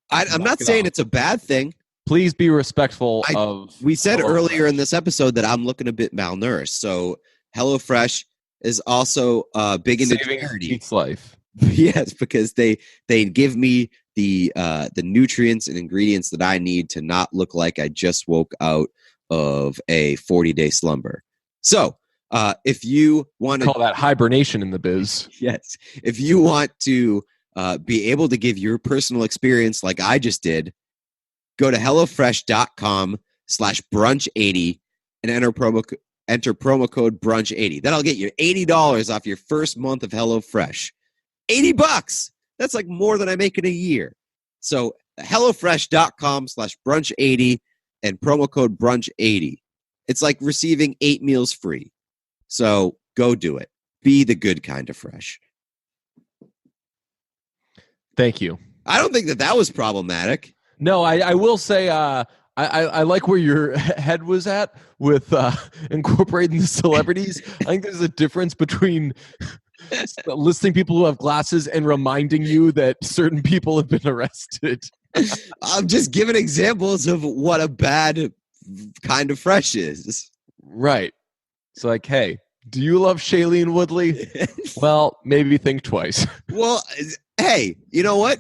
[SPEAKER 2] I'm not saying it's a bad thing.
[SPEAKER 1] Please be respectful of.
[SPEAKER 2] We said earlier in this episode that I'm looking a bit malnourished. So HelloFresh is also big into charity.
[SPEAKER 1] Pete's life.
[SPEAKER 2] Yes, because they give me the nutrients and ingredients that I need to not look like I just woke out of a 40-day slumber. So if you want to
[SPEAKER 1] call that hibernation in the biz.
[SPEAKER 2] Yes. If you want to be able to give your personal experience like I just did, go to HelloFresh.com/brunch80 and enter promo code brunch80. That'll get you $80 off your first month of HelloFresh. $80. That's like more than I make in a year. So HelloFresh.com/brunch80 and promo code brunch80. It's like receiving 8 meals free. So go do it. Be the good kind of fresh.
[SPEAKER 1] Thank you.
[SPEAKER 2] I don't think that was problematic.
[SPEAKER 1] No, I will say I like where your head was at with incorporating the celebrities. I think there's a difference between listing people who have glasses and reminding you that certain people have been arrested.
[SPEAKER 2] I'm just giving examples of what a bad kind of fresh is.
[SPEAKER 1] Right. It's like, hey, do you love Shailene Woodley? Well, maybe think twice.
[SPEAKER 2] Well, hey, you know what?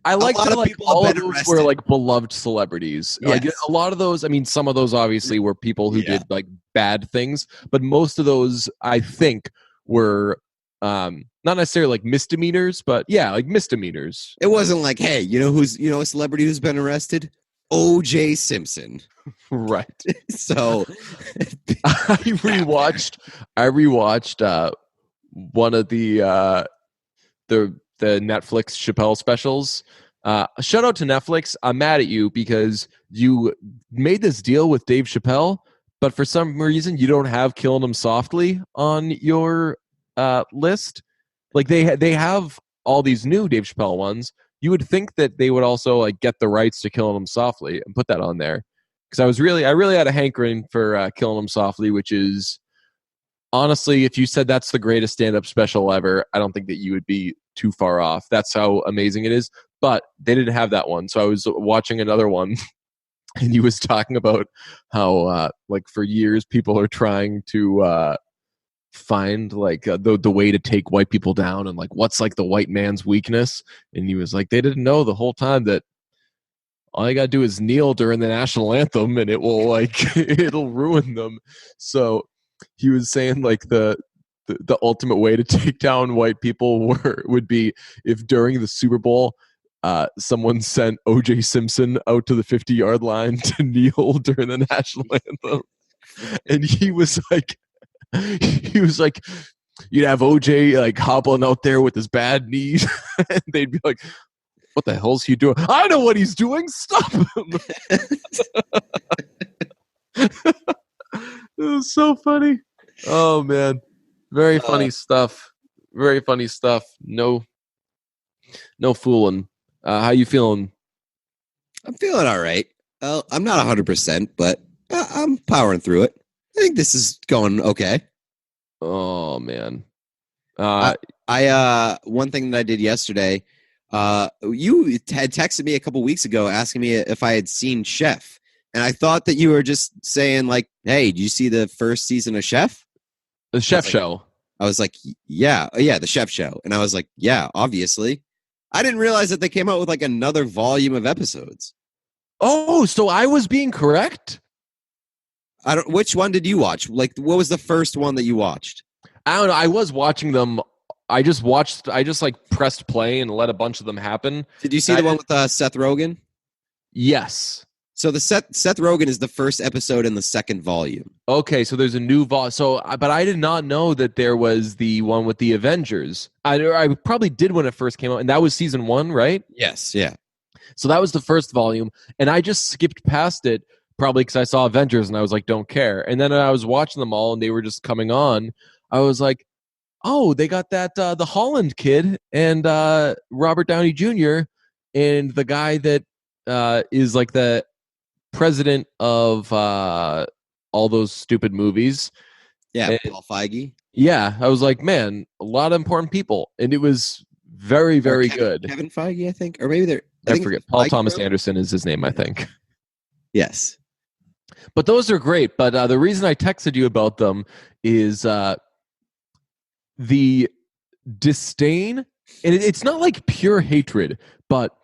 [SPEAKER 1] I like that all of those were like beloved celebrities.
[SPEAKER 2] Yes.
[SPEAKER 1] Like a lot of those, I mean, some of those obviously were people who did like bad things, but most of those I think were not necessarily like misdemeanors, but yeah, like misdemeanors.
[SPEAKER 2] It wasn't like, hey, you know a celebrity who's been arrested? O.J. Simpson.
[SPEAKER 1] Right.
[SPEAKER 2] So
[SPEAKER 1] I rewatched one of the Netflix Chappelle specials. Shout out to Netflix. I'm mad at you because you made this deal with Dave Chappelle, but for some reason you don't have Killing Him Softly on your list. Like they have all these new Dave Chappelle ones. You would think that they would also like get the rights to Killing Him Softly and put that on there. Because I really had a hankering for Killing Him Softly, which is honestly, if you said that's the greatest stand-up special ever, I don't think that you would be too far off. That's how amazing it is. But they didn't have that one, so I was watching another one, and he was talking about how, like, for years people are trying to find like the way to take white people down, and like what's like the white man's weakness. And he was like, they didn't know the whole time that all you gotta do is kneel during the national anthem, and it will like it'll ruin them. So he was saying like the ultimate way to take down white people would be if during the Super Bowl someone sent O.J. Simpson out to the 50-yard line to kneel during the national anthem. And he was like you'd have O.J. like hobbling out there with his bad knees and they'd be like, what the hell's he doing? I know what he's doing. Stop him. It was so funny. Oh man, very funny stuff. Very funny stuff. No fooling. How you feeling?
[SPEAKER 2] I'm feeling all right. I'm not 100%, but I'm powering through it. I think this is going okay.
[SPEAKER 1] Oh man.
[SPEAKER 2] I one thing that I did yesterday, you had texted me a couple weeks ago asking me if I had seen Chef. And I thought that you were just saying like, hey, did you see the first season of Chef?
[SPEAKER 1] The Chef Show.
[SPEAKER 2] I was like, yeah, the Chef Show. And I was like, yeah, obviously. I didn't realize that they came out with like another volume of episodes.
[SPEAKER 1] Oh, so I was being correct?
[SPEAKER 2] Which one did you watch? Like, what was the first one that you watched?
[SPEAKER 1] I don't know. I was watching them. I just like pressed play and let a bunch of them happen.
[SPEAKER 2] Did you see the one with Seth Rogen?
[SPEAKER 1] Yes.
[SPEAKER 2] So the Seth Rogen is the first episode in the second volume.
[SPEAKER 1] Okay, so there's a new volume. So, but I did not know that there was the one with the Avengers. I probably did when it first came out, and that was season 1, right?
[SPEAKER 2] Yes, yeah.
[SPEAKER 1] So that was the first volume, and I just skipped past it probably because I saw Avengers, and I was like, don't care. And then I was watching them all, and they were just coming on. I was like, oh, they got that the Holland kid and Robert Downey Jr. and the guy that is like the president of all those stupid movies.
[SPEAKER 2] Yeah,
[SPEAKER 1] and,
[SPEAKER 2] Paul Feige.
[SPEAKER 1] Yeah, I was like, man, a lot of important people, and it was very, very good.
[SPEAKER 2] Kevin Feige, I think, or maybe
[SPEAKER 1] I forget. Paul Thomas Anderson is his name, I think.
[SPEAKER 2] Yes,
[SPEAKER 1] but those are great. But the reason I texted you about them is the disdain, and it's not like pure hatred, but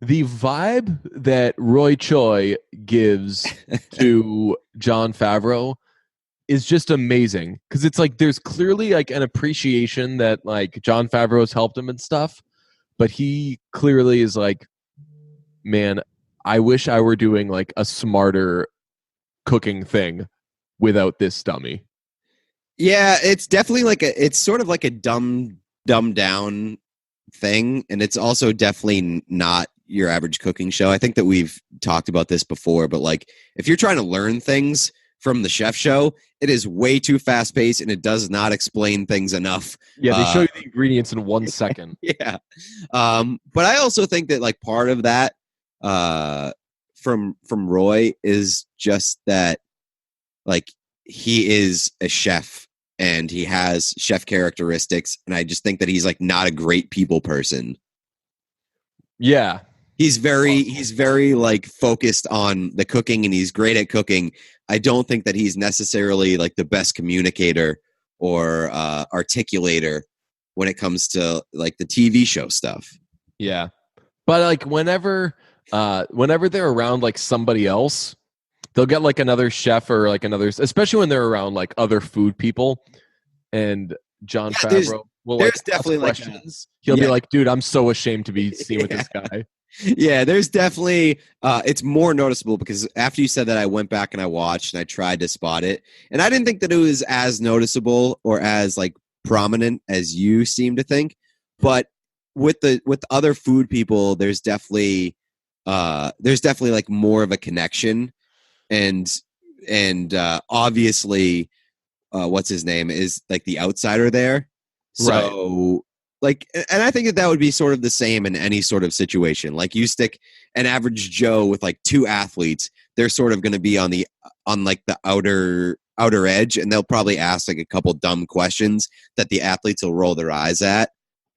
[SPEAKER 1] the vibe that Roy Choi gives to Jon Favreau is just amazing, because it's like there's clearly like an appreciation that like Jon Favreau has helped him and stuff, but he clearly is like, man, I wish I were doing like a smarter cooking thing without this dummy.
[SPEAKER 2] Yeah, it's definitely it's sort of like a dumbed down thing, and it's also definitely not your average cooking show. I think that we've talked about this before, but like if you're trying to learn things from the Chef Show, it is way too fast paced and it does not explain things enough.
[SPEAKER 1] Yeah, they show you the ingredients in 1 second.
[SPEAKER 2] Yeah. But I also think that like part of that from Roy is just that like he is a chef and he has chef characteristics, and I just think that he's like not a great people person.
[SPEAKER 1] Yeah.
[SPEAKER 2] He's very like focused on the cooking, and he's great at cooking. I don't think that he's necessarily like the best communicator or articulator when it comes to like the TV show stuff.
[SPEAKER 1] Yeah. But like whenever they're around like somebody else, they'll get like another chef or like another, especially when they're around like other food people, and Jon Favreau will like
[SPEAKER 2] definitely
[SPEAKER 1] ask questions. He'll be like, dude, I'm so ashamed to be seen with this guy.
[SPEAKER 2] Yeah, there's definitely it's more noticeable because after you said that, I went back and I watched and I tried to spot it, and I didn't think that it was as noticeable or as like prominent as you seem to think. But with other food people, there's definitely like more of a connection, and obviously what's his name is like the outsider there.
[SPEAKER 1] Right.
[SPEAKER 2] So like, and I think that that would be sort of the same in any sort of situation. Like you stick an average Joe with like two athletes, they're sort of going to be on like the outer edge, and they'll probably ask like a couple dumb questions that the athletes will roll their eyes at,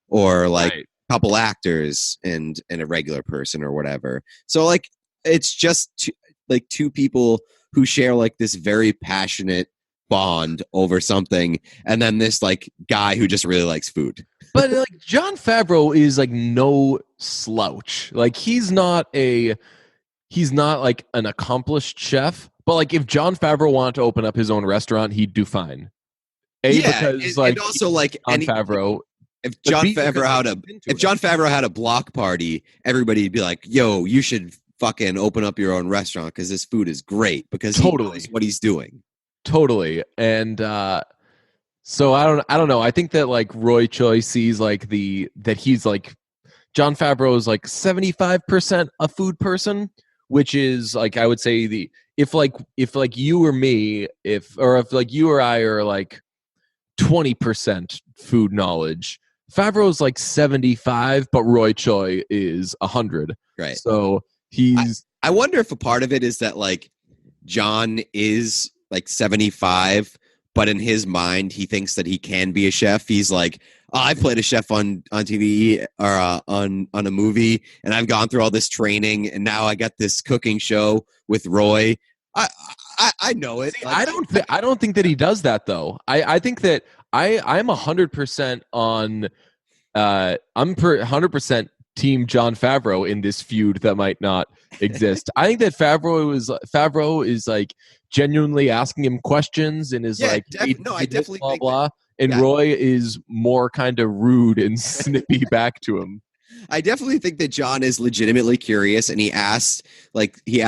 [SPEAKER 2] or like
[SPEAKER 1] Right.
[SPEAKER 2] a couple actors and a regular person or whatever. So like it's just like two people who share like this very passionate bond over something, and then this like guy who just really likes food.
[SPEAKER 1] But like Jon Favreau is like no slouch. Like he's not like an accomplished chef, but like if Jon Favreau wanted to open up his own restaurant, he'd do fine. Because like
[SPEAKER 2] and also like
[SPEAKER 1] Jon Favreau,
[SPEAKER 2] if
[SPEAKER 1] but
[SPEAKER 2] John
[SPEAKER 1] B,
[SPEAKER 2] Favreau
[SPEAKER 1] because
[SPEAKER 2] had
[SPEAKER 1] he's
[SPEAKER 2] a
[SPEAKER 1] into
[SPEAKER 2] if
[SPEAKER 1] it.
[SPEAKER 2] John Favreau had a block party, everybody'd be like, "Yo, you should fucking open up your own restaurant because this food is great because he
[SPEAKER 1] Totally.
[SPEAKER 2] knows what he's doing."
[SPEAKER 1] Totally. And so I don't know. I think that like Roy Choi sees like that he's like Jon Favreau is like 75% a food person, which is like I would say if like you or me, if like you or I are like 20% food knowledge, Favreau's like 75, but Roy Choi is 100.
[SPEAKER 2] Right.
[SPEAKER 1] So he's
[SPEAKER 2] I wonder if a part of it is that like John is like 75, but in his mind he thinks that he can be a chef. He's like, "Oh, I played a chef on TV or on a movie, and I've gone through all this training, and now I got this cooking show with Roy. I know it."
[SPEAKER 1] See, I don't think that he does that though. I think that I'm 100% on I'm 100% team Jon Favreau in this feud that might not exist. I think that Favreau is like genuinely asking him questions and is like,
[SPEAKER 2] I definitely
[SPEAKER 1] blah
[SPEAKER 2] think
[SPEAKER 1] blah. And
[SPEAKER 2] yeah.
[SPEAKER 1] Roy is more kind of rude and snippy back to him.
[SPEAKER 2] I definitely think that John is legitimately curious, and he asks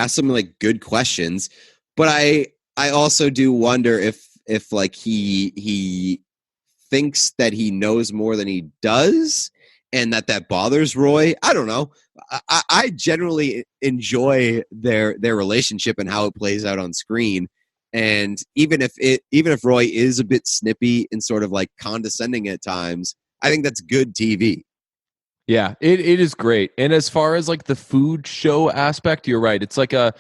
[SPEAKER 2] some like good questions. But I also do wonder if like he thinks that he knows more than he does, and that bothers Roy. I don't know. I generally enjoy their relationship and how it plays out on screen. And even if Roy is a bit snippy and sort of like condescending at times, I think that's good TV.
[SPEAKER 1] Yeah, it is great. And as far as like the food show aspect, you're right. It's a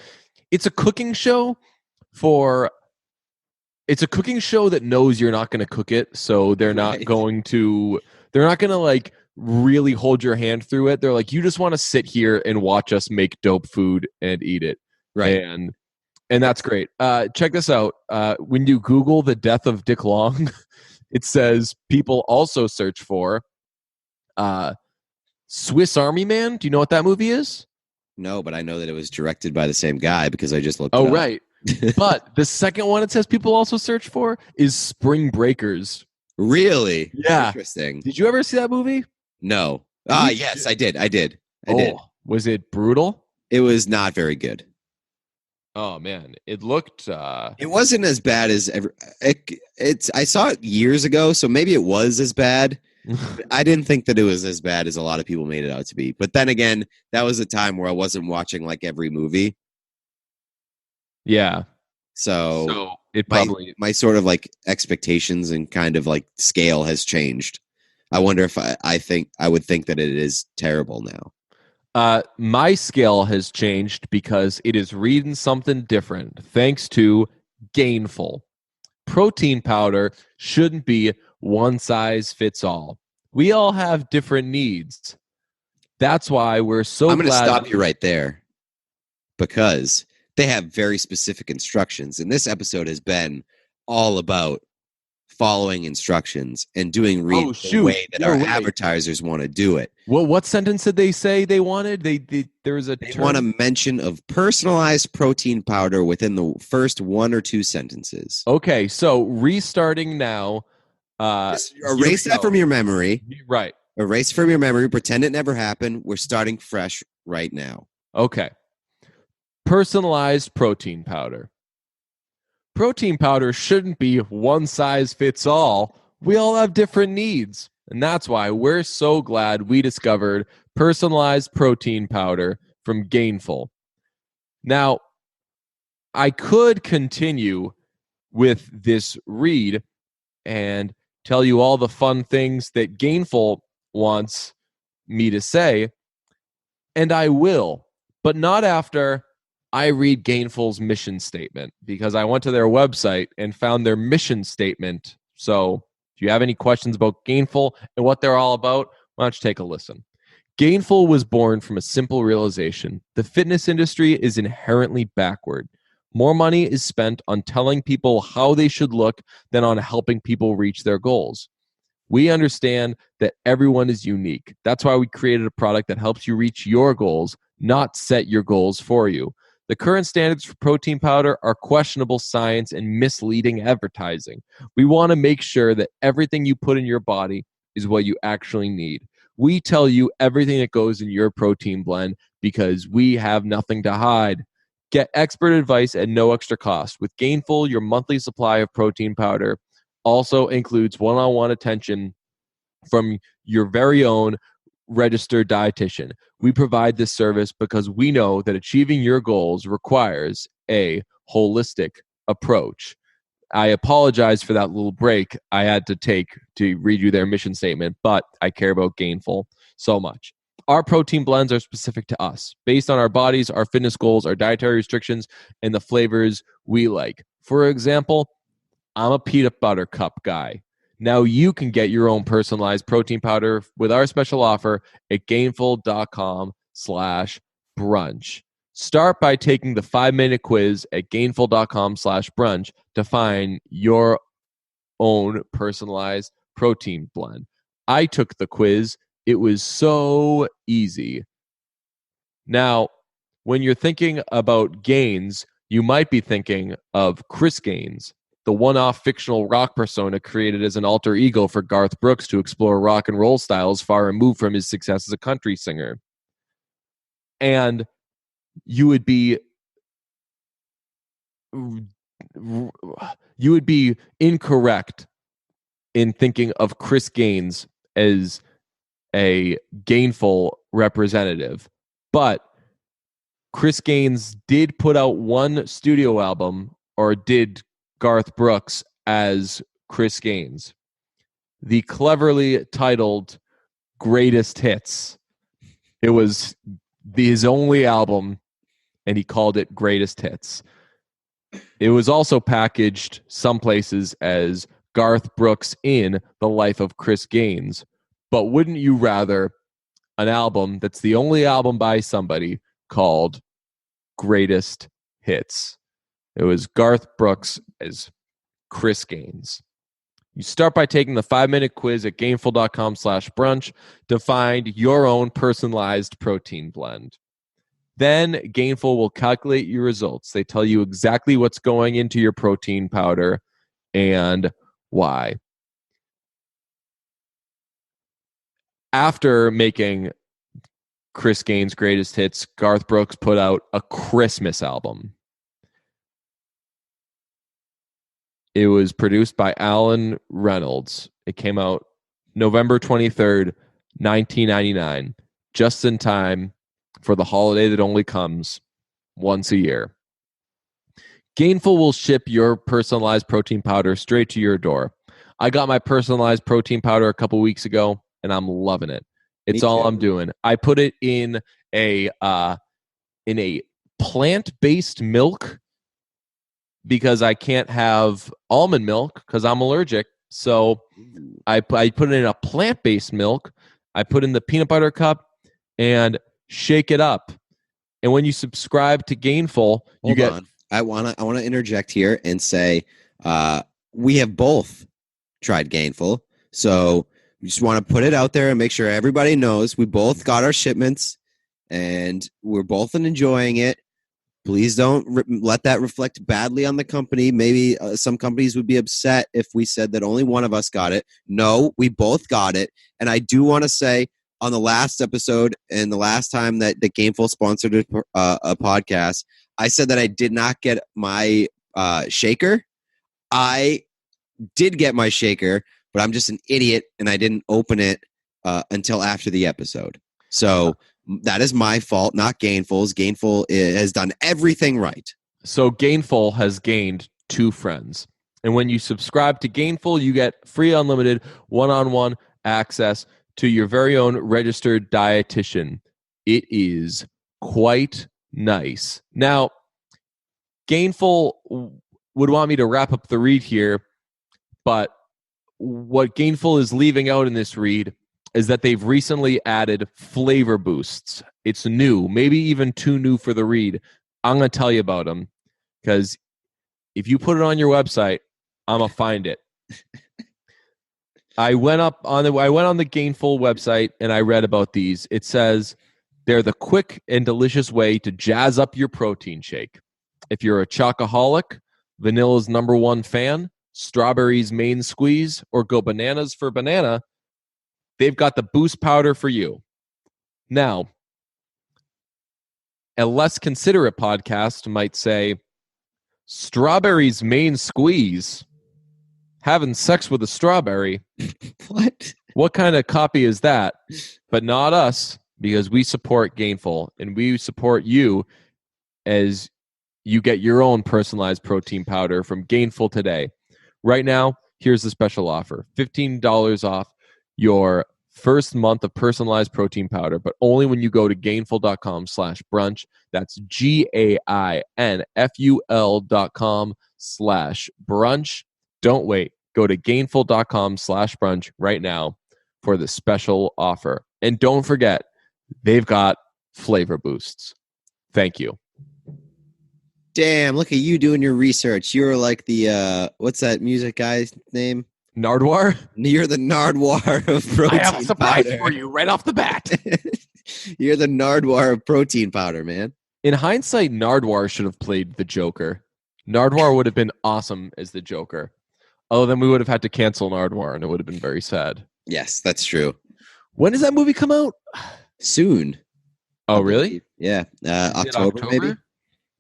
[SPEAKER 1] cooking show it's a cooking show that knows you're not going to cook it, so they're not
[SPEAKER 2] Right.
[SPEAKER 1] going to like really hold your hand through it. They're like, you just want to sit here and watch us make dope food and eat it.
[SPEAKER 2] Right.
[SPEAKER 1] And that's great. Check this out. When you Google the death of Dick Long, it says people also search for Swiss Army Man. Do you know what that movie is?
[SPEAKER 2] No, but I know that it was directed by the same guy because I just looked.
[SPEAKER 1] Oh,
[SPEAKER 2] it up.
[SPEAKER 1] right. But the second one it says people also search for is Spring Breakers.
[SPEAKER 2] Really?
[SPEAKER 1] Yeah.
[SPEAKER 2] Interesting.
[SPEAKER 1] Did you ever see that movie?
[SPEAKER 2] No.
[SPEAKER 1] You
[SPEAKER 2] Yes,
[SPEAKER 1] should.
[SPEAKER 2] I did. I did.
[SPEAKER 1] Was it brutal?
[SPEAKER 2] It was not very good.
[SPEAKER 1] Oh man, it looked.
[SPEAKER 2] It wasn't as bad as ever. I saw it years ago, so maybe it was as bad. I didn't think that it was as bad as a lot of people made it out to be. But then again, that was a time where I wasn't watching like every movie.
[SPEAKER 1] Yeah.
[SPEAKER 2] So
[SPEAKER 1] it probably
[SPEAKER 2] my sort of like expectations and kind of like scale has changed. I wonder if I would think that it is terrible now.
[SPEAKER 1] My scale has changed because it is reading something different thanks to Gainful. Protein powder shouldn't be one size fits all. We all have different needs. That's why we're so
[SPEAKER 2] I'm going to
[SPEAKER 1] glad.
[SPEAKER 2] stop you right there because they have very specific instructions. And this episode has been all about following instructions and doing the way that our advertisers want to do it.
[SPEAKER 1] Well, what sentence did they say they wanted? There was a
[SPEAKER 2] They
[SPEAKER 1] term.
[SPEAKER 2] want a mention of personalized protein powder within the first one or two sentences.
[SPEAKER 1] Okay, so restarting now.
[SPEAKER 2] Just erase that from your memory.
[SPEAKER 1] Right.
[SPEAKER 2] Erase from your memory. Pretend it never happened. We're starting fresh right now.
[SPEAKER 1] Okay. Personalized protein powder. Protein powder shouldn't be one size fits all. We all have different needs. And that's why we're so glad we discovered personalized protein powder from Gainful. Now, I could continue with this read and tell you all the fun things that Gainful wants me to say, and I will, but not after I read Gainful's mission statement, because I went to their website and found their mission statement. So if you have any questions about Gainful and what they're all about, why don't you take a listen? Gainful was born from a simple realization. The fitness industry is inherently backward. More money is spent on telling people how they should look than on helping people reach their goals. We understand that everyone is unique. That's why we created a product that helps you reach your goals, not set your goals for you. The current standards for protein powder are questionable science and misleading advertising. We want to make sure that everything you put in your body is what you actually need. We tell you everything that goes in your protein blend because we have nothing to hide. Get expert advice at no extra cost. With Gainful, your monthly supply of protein powder also includes one-on-one attention from your very own registered dietitian. We provide this service because we know that achieving your goals requires a holistic approach. I apologize for that little break I had to take to read you their mission statement, but I care about Gainful so much. Our protein blends are specific to us, based on our bodies, our fitness goals, our dietary restrictions, and the flavors we like. For example, I'm a peanut butter cup guy. Now you can get your own personalized protein powder with our special offer at gainful.com/brunch. Start by taking the 5-minute quiz at gainful.com/brunch to find your own personalized protein blend. I took the quiz. It was so easy. Now, when you're thinking about Gaines, you might be thinking of Chris Gaines, the one-off fictional rock persona created as an alter ego for Garth Brooks to explore rock and roll styles far removed from his success as a country singer. And you would be incorrect in thinking of Chris Gaines as a Gainful representative. But Chris Gaines did put out one studio album, or did Garth Brooks as Chris Gaines. The cleverly titled Greatest Hits. It was his only album, and he called it Greatest Hits. It was also packaged some places as Garth Brooks in The Life of Chris Gaines. But wouldn't you rather an album that's the only album by somebody called Greatest Hits? It was Garth Brooks as Chris Gaines. You start by taking the 5-minute quiz at gainful.com/brunch to find your own personalized protein blend. Then Gainful will calculate your results. They tell you exactly what's going into your protein powder and why. After making Chris Gaines' Greatest Hits, Garth Brooks put out a Christmas album. It was produced by Alan Reynolds. It came out November 23rd, 1999, just in time for the holiday that only comes once a year. Gainful will ship your personalized protein powder straight to your door. I got my personalized protein powder a couple weeks ago, and I'm loving it. It's all I'm doing. I put it in a plant-based milk because I can't have almond milk because I'm allergic. So I put it in a plant-based milk. I put in the peanut butter cup and shake it up. And when you subscribe to Gainful, you get.
[SPEAKER 2] Hold on. I wanna interject here and say we have both tried Gainful, so we just want to put it out there and make sure everybody knows we both got our shipments and we're both enjoying it. Please don't let that reflect badly on the company. Maybe some companies would be upset if we said that only one of us got it. No, we both got it. And I do want to say on the last episode and the last time that the Gameful sponsored a podcast, I said that I did not get my shaker. I did get my shaker, but I'm just an idiot and I didn't open it until after the episode. So that is my fault, not Gainful's. Gainful has done everything right.
[SPEAKER 1] So Gainful has gained 2 friends. And when you subscribe to Gainful, you get free unlimited one-on-one access to your very own registered dietitian. It is quite nice. Now, Gainful would want me to wrap up the read here, but what Gainful is leaving out in this read is that they've recently added flavor boosts. It's new, maybe even too new for the read. I'm going to tell you about them because if you put it on your website, I'm going to find it. I went on the Gainful website and I read about these. It says they're the quick and delicious way to jazz up your protein shake. If you're a chocoholic, vanilla's #1 fan, strawberries main squeeze, or go bananas for banana, they've got the boost powder for you. Now, a less considerate podcast might say, strawberries main squeeze? Having sex with a strawberry?
[SPEAKER 2] What?
[SPEAKER 1] What kind of copy is that? But not us, because we support Gainful, and we support you as you get your own personalized protein powder from Gainful today. Right now, here's the special offer. $15 off your first month of personalized protein powder, but only when you go to gainful.com/brunch. That's GAINFUL.com/brunch. Don't wait. Go to gainful.com/brunch right now for the special offer. And don't forget, they've got flavor boosts. Thank you.
[SPEAKER 2] Damn, look at you doing your research. You're like the, what's that music guy's name?
[SPEAKER 1] Nardwar?
[SPEAKER 2] You're the Nardwar of protein
[SPEAKER 1] I have a surprise
[SPEAKER 2] powder.
[SPEAKER 1] for you right off the bat.
[SPEAKER 2] You're the Nardwar of protein powder, man.
[SPEAKER 1] In hindsight, Nardwar should have played the Joker. Nardwar would have been awesome as the Joker. Although then we would have had to cancel Nardwar, and it would have been very sad.
[SPEAKER 2] Yes, that's true.
[SPEAKER 1] When does that movie come out?
[SPEAKER 2] Soon.
[SPEAKER 1] Oh, really?
[SPEAKER 2] Yeah. October,
[SPEAKER 1] October,
[SPEAKER 2] maybe?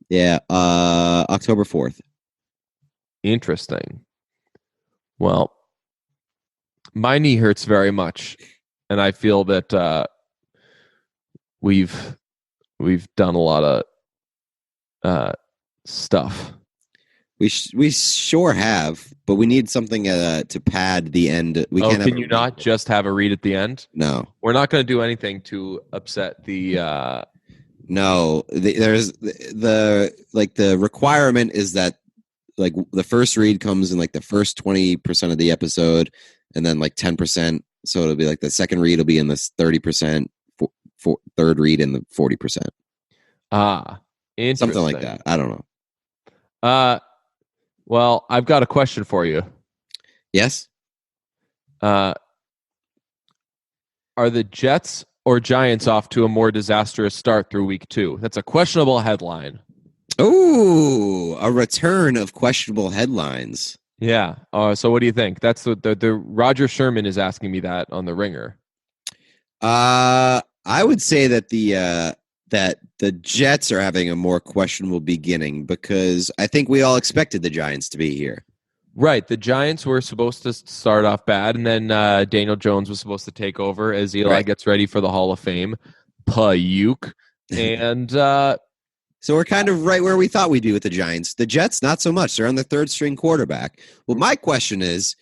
[SPEAKER 2] Yeah, October 4th.
[SPEAKER 1] Interesting. Well, my knee hurts very much, and I feel that we've done a lot of stuff.
[SPEAKER 2] We sure have, but we need something to pad the end. We can't.
[SPEAKER 1] Can you not just have a read at the end?
[SPEAKER 2] No,
[SPEAKER 1] we're not going to do anything to upset the.
[SPEAKER 2] No, there's the requirement is that like the first read comes in like the first 20% of the episode, and then like 10%. So it'll be like the second read will be in this 30%, third read in the 40%.
[SPEAKER 1] Interesting.
[SPEAKER 2] Something like that. I don't know.
[SPEAKER 1] Well, I've got a question for you.
[SPEAKER 2] Yes.
[SPEAKER 1] Are the Jets or Giants off to a more disastrous start through week 2? That's a questionable headline.
[SPEAKER 2] Oh, a return of questionable headlines.
[SPEAKER 1] Yeah. So what do you think? That's the Roger Sherman is asking me that on the Ringer.
[SPEAKER 2] I would say that the Jets are having a more questionable beginning because I think we all expected the Giants to be here.
[SPEAKER 1] Right. The Giants were supposed to start off bad, and then Daniel Jones was supposed to take over as Eli gets ready for the Hall of Fame. Puke. And
[SPEAKER 2] so we're kind of right where we thought we'd be with the Giants. The Jets, not so much. They're on the third string quarterback. Well, my question is,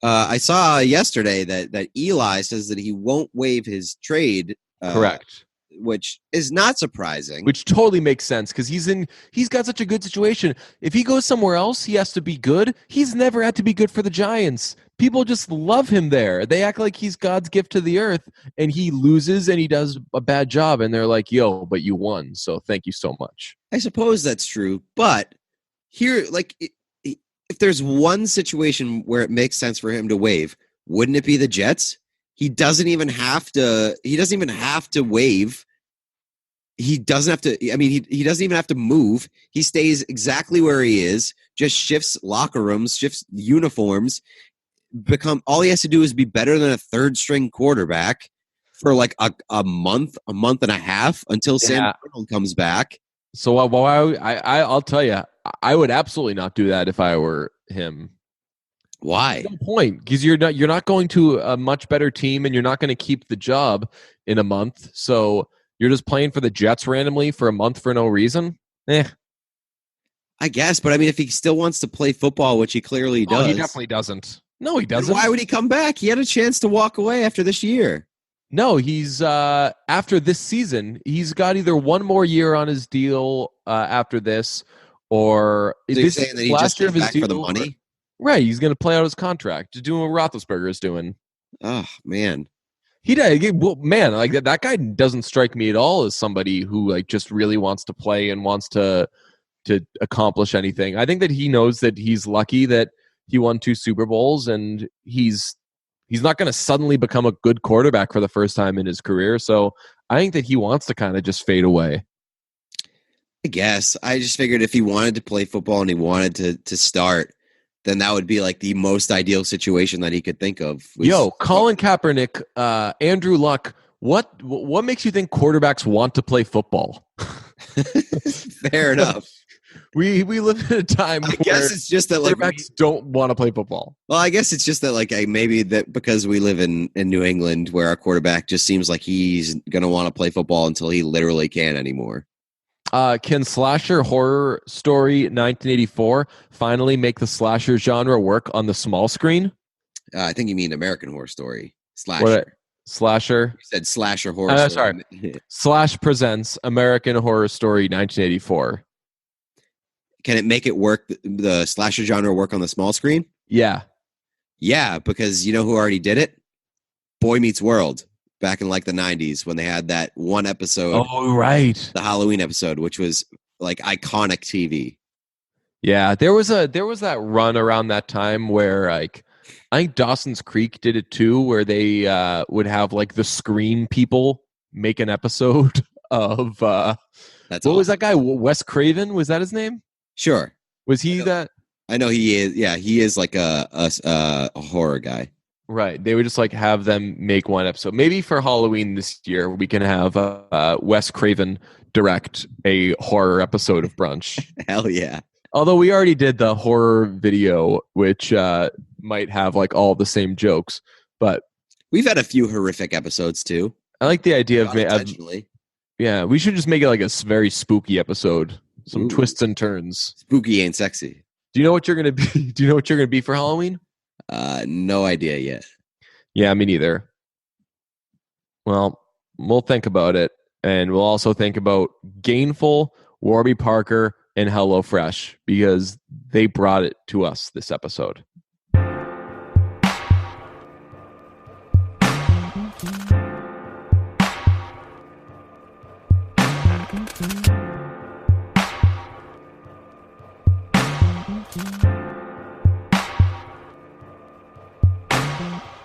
[SPEAKER 2] I saw yesterday that Eli says that he won't waive his trade.
[SPEAKER 1] Correct.
[SPEAKER 2] Which is not surprising.
[SPEAKER 1] Which totally makes sense because he's got such a good situation. If he goes somewhere else, he has to be good. He's never had to be good for the Giants. People just love him there. They act like he's God's gift to the earth, and he loses and he does a bad job, and they're like, yo, but you won, so thank you so much.
[SPEAKER 2] I suppose that's true, but here, like, if there's one situation where it makes sense for him to waive, wouldn't it be the Jets? He doesn't even have to waive. he doesn't have to. I mean, he doesn't even have to move. He stays exactly where he is. Just shifts locker rooms, shifts uniforms. All he has to do is be better than a third string quarterback for like a month and a half until Sam Darnold comes back.
[SPEAKER 1] So I'll tell you, I would absolutely not do that if I were him.
[SPEAKER 2] Why?
[SPEAKER 1] No point, because you're not going to a much better team, and you're not going to keep the job in a month. So you're just playing for the Jets randomly for a month for no reason.
[SPEAKER 2] I guess, but I mean, if he still wants to play football, which he clearly does,
[SPEAKER 1] he definitely doesn't. No, he doesn't.
[SPEAKER 2] Why would he come back? He had a chance to walk away after this year.
[SPEAKER 1] No, he's after this season, he's got either one more year on his deal after this, or
[SPEAKER 2] so
[SPEAKER 1] this
[SPEAKER 2] saying that he just came back for the money.
[SPEAKER 1] Right, he's going to play out his contract, just doing what Roethlisberger is doing.
[SPEAKER 2] Oh man,
[SPEAKER 1] he did. Well, man, like that guy doesn't strike me at all as somebody who like just really wants to play and wants to accomplish anything. I think that he knows that he's lucky that he won 2 Super Bowls, and he's not going to suddenly become a good quarterback for the first time in his career. So I think that he wants to kind of just fade away.
[SPEAKER 2] I guess. I just figured if he wanted to play football and he wanted to start, then that would be like the most ideal situation that he could think of.
[SPEAKER 1] Colin Kaepernick, Andrew Luck, what makes you think quarterbacks want to play football?
[SPEAKER 2] Fair enough.
[SPEAKER 1] We live in a time
[SPEAKER 2] I guess it's just that like
[SPEAKER 1] quarterbacks don't want to play football.
[SPEAKER 2] Well, I guess it's just that like maybe that because we live in New England where our quarterback just seems like he's going to want to play football until he literally can't anymore.
[SPEAKER 1] Can Slasher Horror Story 1984 finally make the slasher genre work on the small screen?
[SPEAKER 2] I think you mean American Horror Story. Slasher.
[SPEAKER 1] Slasher?
[SPEAKER 2] You said Slasher Horror Story.
[SPEAKER 1] Sorry. Slash presents American Horror Story 1984.
[SPEAKER 2] Can it make it work, the slasher genre work on the small screen?
[SPEAKER 1] Yeah.
[SPEAKER 2] Yeah, because you know who already did it? Boy Meets World back in like the 90s when they had that one episode.
[SPEAKER 1] Oh, right.
[SPEAKER 2] The Halloween episode, which was like iconic TV.
[SPEAKER 1] Yeah, there was that run around that time where like I think Dawson's Creek did it too, where they would have like the Scream people make an episode of what was that guy? Wes Craven? Was that his name?
[SPEAKER 2] Sure.
[SPEAKER 1] Was he that?
[SPEAKER 2] I know he is. Yeah, he is like a horror guy.
[SPEAKER 1] Right. They would just like have them make one episode. Maybe for Halloween this year, we can have Wes Craven direct a horror episode of Brunch.
[SPEAKER 2] Hell yeah.
[SPEAKER 1] Although we already did the horror video, which might have like all the same jokes, but
[SPEAKER 2] we've had a few horrific episodes too.
[SPEAKER 1] I like the idea of
[SPEAKER 2] yeah,
[SPEAKER 1] we should just make it like a very spooky episode. Some twists and turns.
[SPEAKER 2] Spooky ain't sexy.
[SPEAKER 1] Do you know what you're gonna be? Do you know what you're gonna be for Halloween?
[SPEAKER 2] No idea yet.
[SPEAKER 1] Yeah, me neither. Well, we'll think about it, and we'll also think about Gainful, Warby Parker, and HelloFresh because they brought it to us this episode.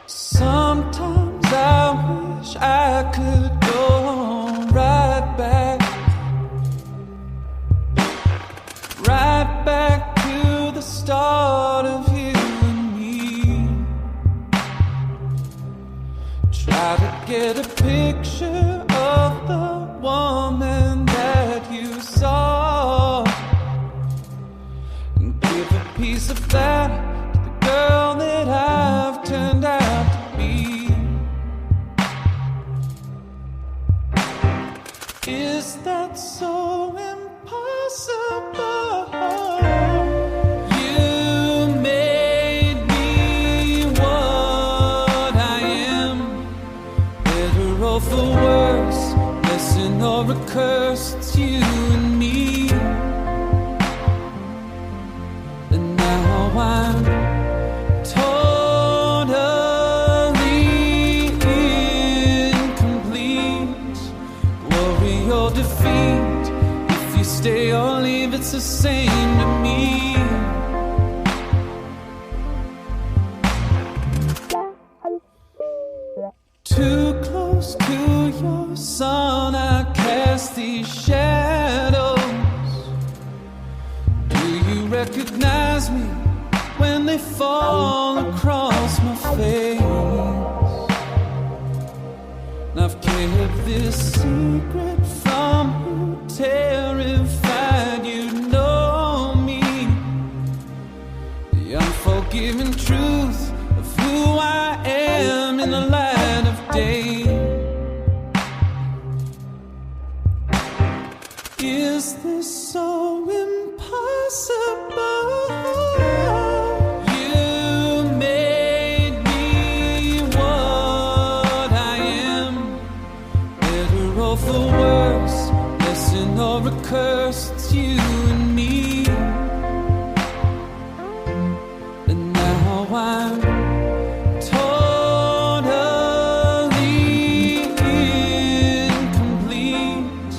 [SPEAKER 3] Sometimes I wish I could go right back to the start of you and me. Try to get a picture of the woman that you saw and give a piece of that to the girl that I've turned out to be. Is that so impossible? You made me what I am, better or for worse, blessing or a curse. It's you and me, and now I'm totally incomplete. Glory or defeat, if you stay or leave, it's the same to me. Too close to your sun, I cast cast these shadows. Do you recognize me when they fall across my face? And I've kept this secret from you, terrified you know me. The unforgiving truth of who I am in the light of day. Is this so impossible? You made me what I am. Better or for worse, blessing or a curse, it's you and me. And now I'm totally incomplete.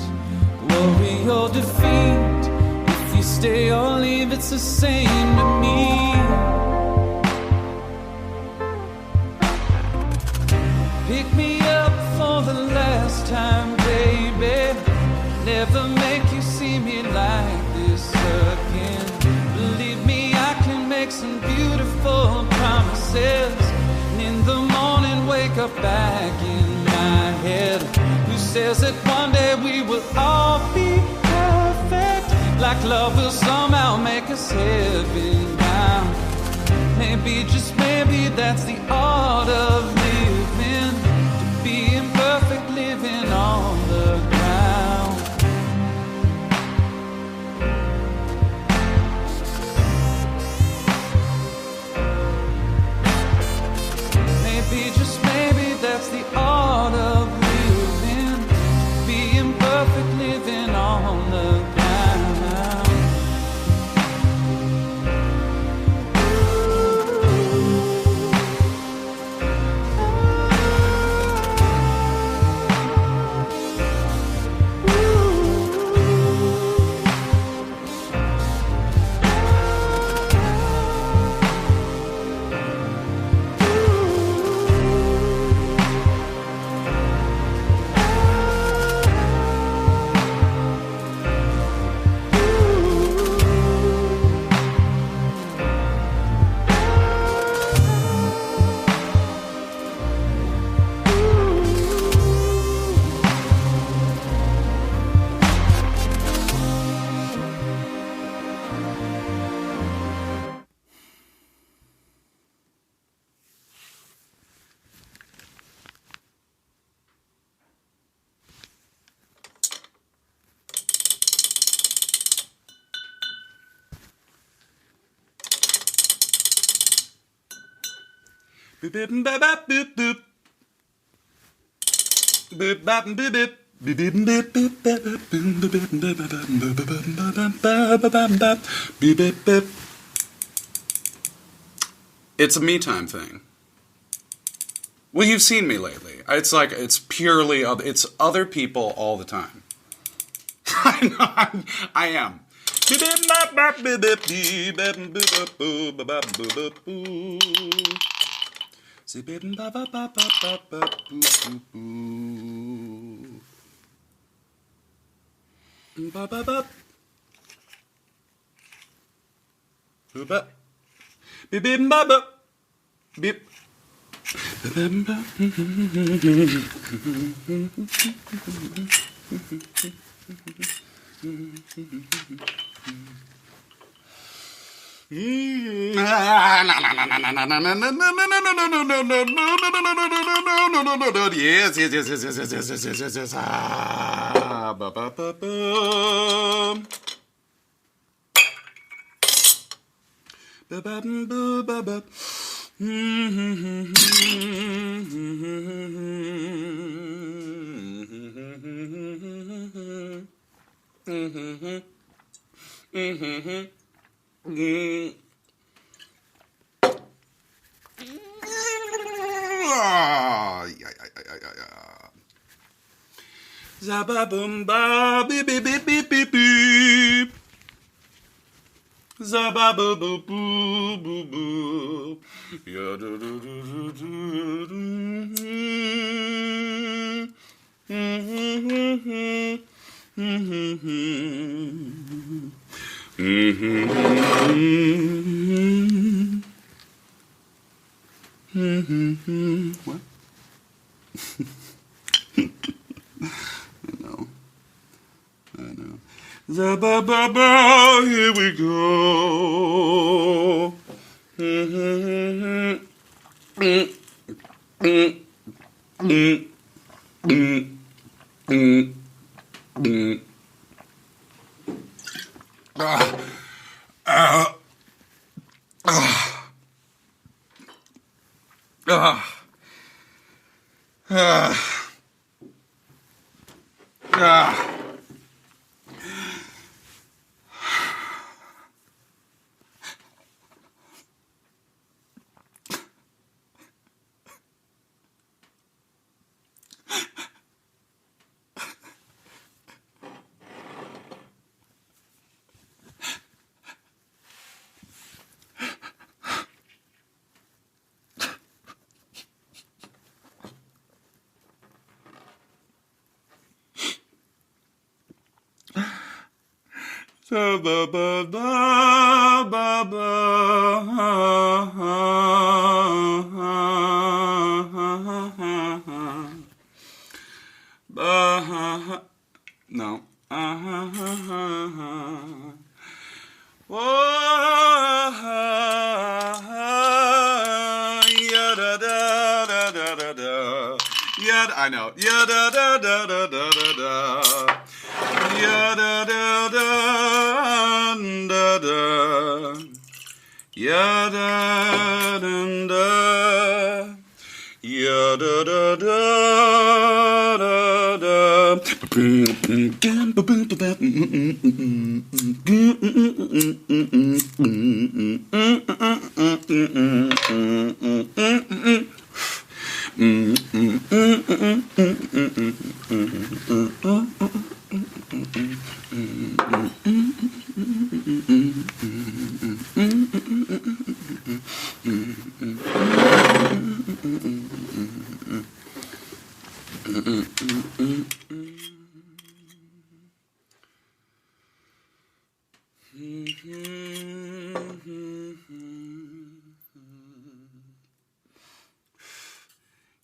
[SPEAKER 3] Glory or defeat, if you stay or leave, it's the same to me. Pick me up for the last time, baby. Never make you see me like this again. Believe me, I can make some beautiful promises, and in the morning wake up back in my head. Who says that one day we will all be perfect, like love will somehow make us heaven bound? Maybe, just maybe, that's the art of living, to be imperfect, living on the ground. Maybe, just maybe, that's the art of living, to be imperfect, living on the ground.
[SPEAKER 4] Boop boop boop boop boop. Boop bop boop boop. Boop boop boop boop boop boop boop boop boop boop. It's a me time thing. Well, you've seen me lately. It's like it's purely it's other people all the time. I am. Beep. Yes. Ba ba ba ba. Ba ba ba ba. Zababoom ba beep beep beep beep beep beep. Zababoo boo boo boo boo. Ya do do do do do. What? I know. Here we go. Ba ba ba ba ba ba. No. Yeah, da da da da da da. Yeah, I know. Yeah, da da da da da da da. Yeah, da da da da da. Yeah, da da da. Yeah, da da da da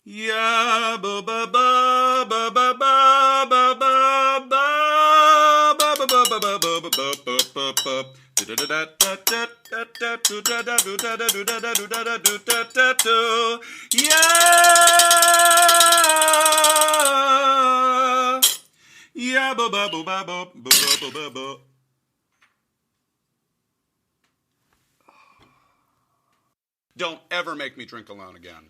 [SPEAKER 4] Yeah, ba ba ba ba ba ba ba ba ba ba ba ba ba ba ba ba ba ba. Yeah, yeah, ba ba ba ba ba ba ba ba. Don't ever make me drink alone again.